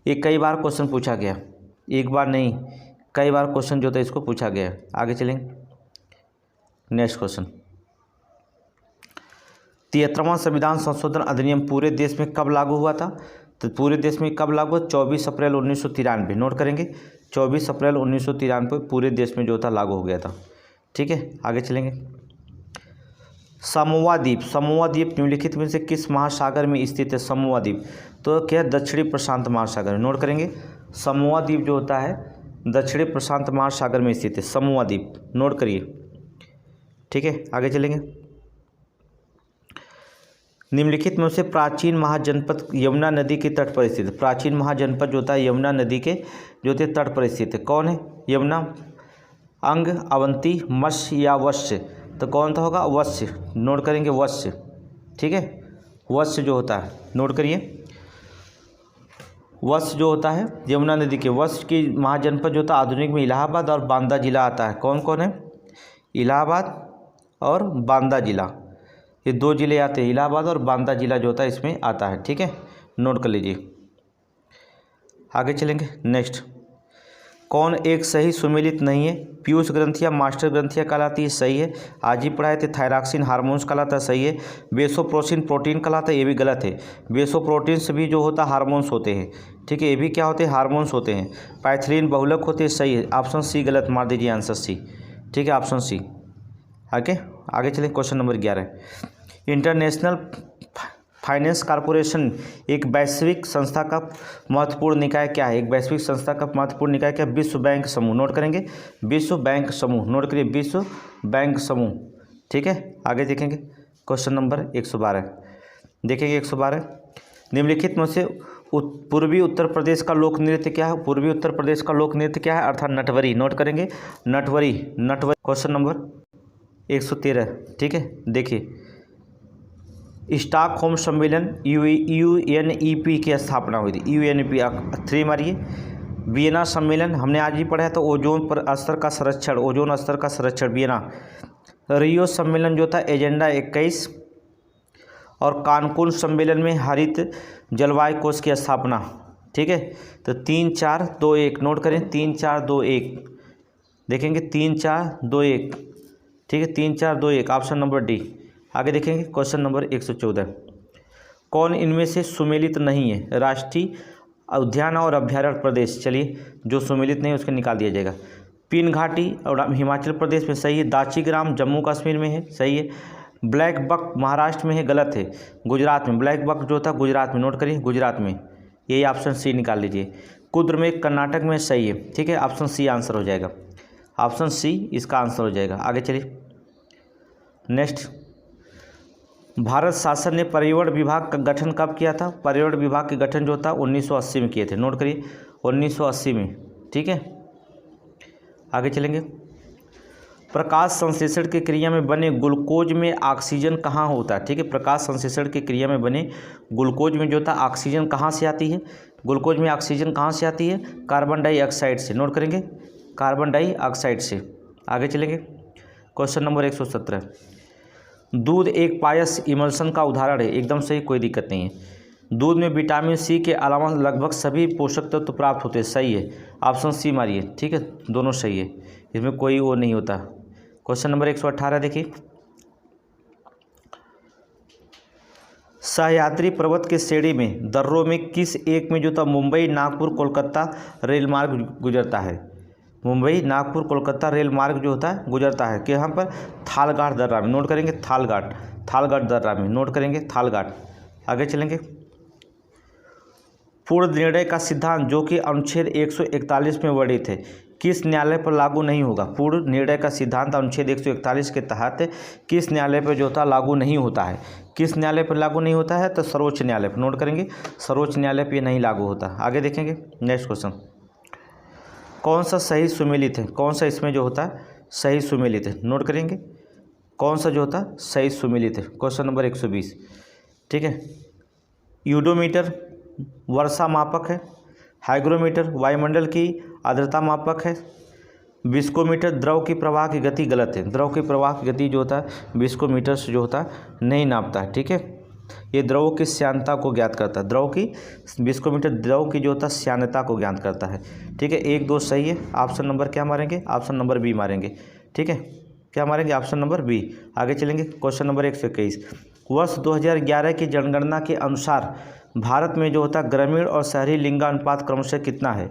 ये कई बार क्वेश्चन पूछा गया, एक बार नहीं, कई बार क्वेश्चन जो था इसको पूछा गया। आगे चलेंगे, नेक्स्ट क्वेश्चन, 73वां संविधान संशोधन अधिनियम पूरे देश में कब लागू हुआ था? तो पूरे देश में कब लागू हुआ? 24 अप्रैल 1993। नोट करेंगे, 24 अप्रैल 1993 पूरे देश में जो था लागू हो गया था, ठीक है। आगे चलेंगे, समोआ द्वीप। समोआ द्वीप निम्नलिखित में से किस महासागर में स्थित है? समोआ द्वीप तो क्या है? दक्षिणी प्रशांत महासागर में। नोट करेंगे, समोआ द्वीप जो होता है दक्षिणी प्रशांत महासागर में स्थित है, समोआ द्वीप। नोट करिए, ठीक है। आगे चलेंगे, निम्नलिखित में से प्राचीन महाजनपद यमुना नदी के तट पर स्थित है। प्राचीन महाजनपद जो होता है यमुना नदी के जो होते तट पर स्थित है, कौन है? यमुना, अंग, अवंती, मत्स्य या वत्स्य? तो कौन सा होगा? वत्स्य। नोट करेंगे, वत्स्य, ठीक है, वत्स्य जो होता है, नोट करिए, वश जो होता है यमुना नदी के वश की महाजनपद जो होता है आधुनिक में इलाहाबाद और बांदा जिला आता है। कौन कौन है? इलाहाबाद और बांदा जिला, ये दो जिले आते हैं, इलाहाबाद और बांदा जिला जो होता है इसमें आता है। ठीक है, नोट कर लीजिए। आगे चलेंगे। नेक्स्ट, कौन एक सही सुमेलित नहीं है? पीयूष ग्रंथियाँ मास्टर ग्रंथियाँ कहलाती है, सही है। आज ही पढ़ाए थे। थायरॉक्सिन हार्मोन्स कहलाता है, सही है। बेसोप्रोसिन प्रोटीन कहलाता है, ये भी गलत है। बेसोप्रोटीन से भी जो होता है हार्मोन्स होते हैं। ठीक है, ये भी क्या होते हैं? हार्मोन्स होते हैं। पैथिलीन बहुलक होते हैं, सही है। ऑप्शन सी गलत, मार दीजिए आंसर सी। ठीक है, ऑप्शन सी। आगे चलें। Question number 11, International Finance Corporation एक वैश्विक संस्था का महत्वपूर्ण निकाय क्या है? एक वैश्विक संस्था का महत्वपूर्ण निकाय क्या है? विश्व बैंक समूह। नोट करेंगे, विश्व बैंक समूह। नोट करिए, विश्व बैंक समूह। ठीक है, आगे देखेंगे। क्वेश्चन नंबर 112 देखेंगे। 112, निम्नलिखित में से पूर्वी उत्तर प्रदेश का लोक नृत्य क्या है? पूर्वी उत्तर प्रदेश का लोक नृत्य क्या है? अर्थात नटवरी। नोट करेंगे, नटवरी। क्वेश्चन नंबर 113, ठीक है, देखिए, स्टॉकहोम सम्मेलन UNEP की स्थापना हुई थी। UNEP 3 मारिए। वियना सम्मेलन हमने आज ही पढ़ा है, तो ओजोन पर स्तर का संरक्षण, ओजोन स्तर का संरक्षण, वियना। रियो सम्मेलन जो था एजेंडा 21, और कानकुन सम्मेलन में हरित जलवायु कोष की स्थापना। ठीक है, तो 3 4 2 1 नोट करें, 3 4 2 1 देखेंगे, 3 4 2 1। ठीक है, 3 4 2 1, ऑप्शन नंबर डी। आगे देखेंगे। क्वेश्चन नंबर 114, कौन इनमें से सुमेलित नहीं है? राष्ट्रीय उद्यान और अभ्यारण्य प्रदेश। चलिए, जो सुमेलित नहीं है उसको निकाल दिया जाएगा। पिन घाटी और हिमाचल प्रदेश में, सही है। दाचीग्राम जम्मू कश्मीर में है, सही है। ब्लैक बक महाराष्ट्र में है, गलत है। गुजरात में, ब्लैक बक जो था गुजरात में। नोट करिए, गुजरात में। यही ऑप्शन सी निकाल लीजिए। कुद्रेमुख कर्नाटक में, सही है। ठीक है, ऑप्शन सी आंसर हो जाएगा। ऑप्शन सी इसका आंसर हो जाएगा। आगे चलिए। नेक्स्ट, भारत शासन ने पर्यावरण विभाग का गठन कब किया था? पर्यावरण विभाग के गठन जो था 1980 में किए थे। नोट करिए, 1980 में। ठीक है, आगे चलेंगे। प्रकाश संश्लेषण की क्रिया में बने ग्लूकोज में ऑक्सीजन कहाँ होता है? ठीक है, प्रकाश संश्लेषण की क्रिया में बने ग्लूकोज में जो था ऑक्सीजन कहाँ से आती है? ग्लूकोज में ऑक्सीजन कहाँ से आती है? कार्बन डाइऑक्साइड से। नोट करेंगे, कार्बन डाइऑक्साइड से। आगे चलेंगे। क्वेश्चन नंबर 117, दूध एक पायस इमल्शन का उदाहरण है। एकदम सही, कोई दिक्कत नहीं है। दूध में विटामिन सी के अलावा लगभग सभी पोषक तत्व प्राप्त होते हैं, सही है। ऑप्शन सी मारिए। ठीक है, दोनों सही है, इसमें कोई वो नहीं होता। क्वेश्चन नंबर 118 देखिए, सहयात्री पर्वत के श्रेणी में दर्रों में किस एक में जो था मुंबई नागपुर कोलकाता रेल मार्ग गुजरता है? मुंबई नागपुर कोलकाता रेल मार्ग जो होता है गुजरता है कि यहाँ पर थालघाट दर्रा में। नोट करेंगे, थालघाट दर्रा में। नोट करेंगे, थालघाट। आगे चलेंगे। पूर्ण निर्णय का सिद्धांत जो कि अनुच्छेद 141 में वर्णित है, किस न्यायालय पर लागू नहीं होगा? पूर्ण निर्णय का सिद्धांत अनुच्छेद 141 के तहत किस न्यायालय पर जो होता लागू नहीं होता है? किस न्यायालय पर लागू नहीं होता है? तो सर्वोच्च न्यायालय पर। नोट करेंगे, सर्वोच्च न्यायालय पर नहीं लागू होता। आगे देखेंगे। नेक्स्ट क्वेश्चन, कौन सा सही सुमेलित है? कौन सा इसमें जो होता है सही सुमेलित है? नोट करेंगे, कौन सा जो होता है सही सुमेलित है। क्वेश्चन नंबर 120, ठीक है। यूडोमीटर वर्षा मापक है, हाइग्रोमीटर वायुमंडल की आर्द्रता मापक है, विस्कोमीटर द्रव की प्रवाह की गति, गलत है। द्रव की प्रवाह की गति जो होता है विस्कोमीटर से जो होता है नहीं नापता है। ठीक है, ये द्रवों की श्यानता को ज्ञात करता है। द्रव की विस्कोमीटर द्रव की जो होता है श्यानता को ज्ञात करता है। ठीक है, 1 2 सही है। ऑप्शन नंबर क्या मारेंगे? ऑप्शन नंबर बी मारेंगे। ठीक है, क्या मारेंगे? Option number B. आगे चलेंगे। क्वेश्चन नंबर 121, वर्ष 2011 की जनगणना के अनुसार भारत में जो होता है ग्रामीण और शहरी लिंगानुपात क्रमशः कितना है?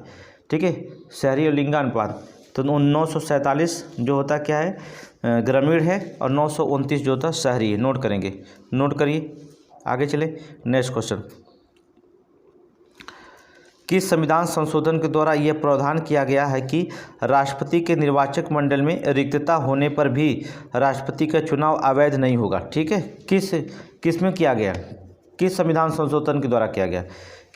ठीक है, शहरी और लिंगानुपात तो 947 जो होता क्या है ग्रामीण है, और 929 जो होता शहरी है। नोट करेंगे, नोट करिए। आगे चले। नेक्स्ट क्वेश्चन, किस संविधान संशोधन के द्वारा यह प्रावधान किया गया है कि राष्ट्रपति के निर्वाचक मंडल में रिक्तता होने पर भी राष्ट्रपति का चुनाव अवैध नहीं होगा? ठीक है, किस में किया गया? किस संविधान संशोधन के द्वारा किया गया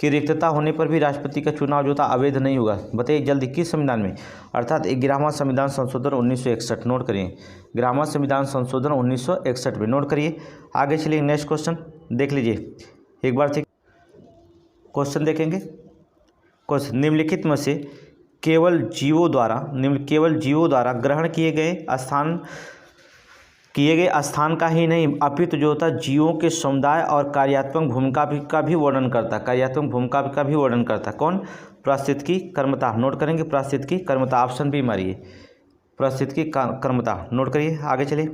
कि रिक्तता होने पर भी राष्ट्रपति का चुनाव जो था अवैध नहीं होगा? बताइए जल्दी, किस संविधान में? अर्थात 11वां संविधान संशोधन 1961। नोट करिए, 11वां संविधान संशोधन 1961 में। नोट करिए। आगे चलिए। नेक्स्ट क्वेश्चन देख लीजिए एक बार। ठीक, क्वेश्चन देखेंगे। क्वेश्चन, निम्नलिखित में से केवल जीवों द्वारा ग्रहण किए गए स्थान का ही नहीं अपितु जो होता है जीवों के समुदाय और कार्यात्मक भूमिका का भी वर्णन करता है। कौन? पारिस्थितिकी कर्मता। नोट करेंगे पारिस्थितिकी कर्मता, ऑप्शन बी मारिए, पारिस्थितिकी कर्मता। नोट करिए, आगे चलिए।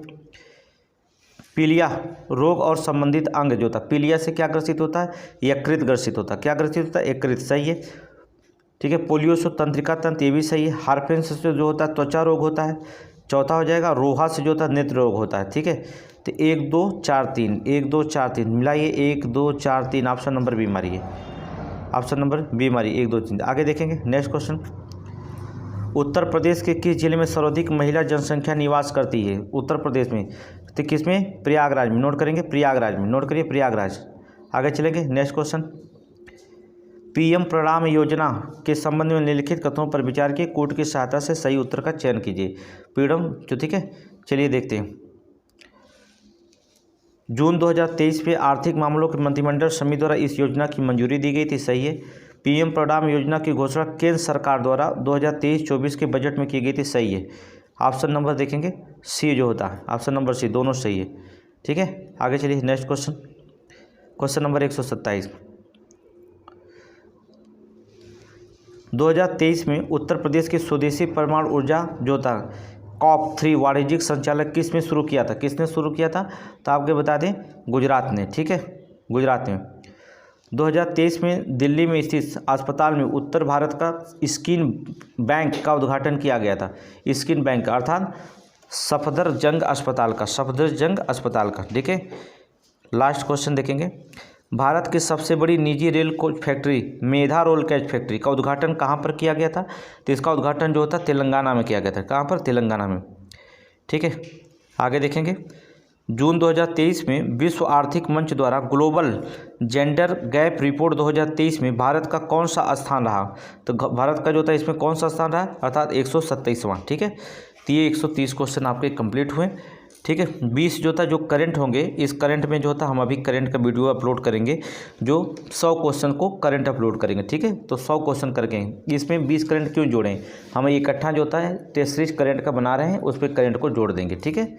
पीलिया रोग और संबंधित अंग जो होता है, पीलिया से क्या ग्रसित होता है? यकृत ग्रसित होता है। क्या ग्रसित होता है? यकृत। सही है, ठीक है। पोलियो से तंत्रिका तंत्र, ये भी सही है। हार्पिन्स से जो होता है त्वचा रोग होता है। चौथा हो जाएगा रोहा से जो होता है नेत्र रोग होता है, ठीक है। तो 1 2 4 3 1 2 4 3 मिलाइए, 1 2 4 3, ऑप्शन नंबर बी मारिए, ऑप्शन नंबर बी मारिए, 1 2 3। आगे देखेंगे नेक्स्ट क्वेश्चन, उत्तर प्रदेश के किस जिले में सर्वाधिक महिला जनसंख्या निवास करती है? उत्तर प्रदेश में, तो किस में? प्रयागराज में। नोट करेंगे प्रयागराज में, नोट करिए प्रयागराज। आगे चलेंगे नेक्स्ट क्वेश्चन, पीएम प्रणाम योजना के संबंध में निम्नलिखित कथनों पर विचार किए, कोड की सहायता से सही उत्तर का चयन कीजिए। पीएम जो, ठीक है, चलिए देखते हैं। जून 2023 में आर्थिक मामलों के मंत्रिमंडल समिति द्वारा इस योजना की मंजूरी दी गई थी। सही है। पीएम प्रणाम योजना की घोषणा केंद्र सरकार द्वारा 2023-24 के बजट में की गई थी। सही है। ऑप्शन नंबर देखेंगे सी जो होता है, ऑप्शन नंबर सी, दोनों सही है, ठीक है। आगे चलिए नेक्स्ट क्वेश्चन, क्वेश्चन नंबर 127, 2023 में उत्तर प्रदेश की स्वदेशी परमाणु ऊर्जा जो था COP3 वाणिज्यिक संचालक किस में शुरू किया था? किसने शुरू किया था? तो आपके बता दें गुजरात ने, ठीक है, गुजरात में। 2023 में दिल्ली में स्थित अस्पताल में उत्तर भारत का स्किन बैंक का उद्घाटन किया गया था। स्किन बैंक अर्थात सफदरजंग अस्पताल का, ठीक है। लास्ट क्वेश्चन देखेंगे, भारत की सबसे बड़ी निजी रेल कोच फैक्ट्री मेधा रोल कैच फैक्ट्री का उद्घाटन कहाँ पर किया गया था? तो इसका उद्घाटन जो होता है तेलंगाना में किया गया था। कहाँ पर? तेलंगाना में, ठीक है। आगे देखेंगे, जून 2023 में विश्व आर्थिक मंच द्वारा ग्लोबल जेंडर गैप रिपोर्ट 2023 में भारत का कौन सा स्थान रहा? तो भारत का जो था इसमें कौन सा स्थान रहा? अर्थात 127वां, ठीक है। तो ये 130 क्वेश्चन आपके कंप्लीट हुए, ठीक है। 20 जो था जो करंट होंगे, इस करंट में जो था हम अभी करंट का वीडियो अपलोड करेंगे, जो 100 क्वेश्चन को करंट अपलोड करेंगे, ठीक है। तो 100 क्वेश्चन करके इसमें 20 करंट क्यों जोड़ें? हम इकट्ठा जो होता है टेस्ट सीरीज करंट का बना रहे हैं, उस पर करंट को जोड़ देंगे, ठीक है।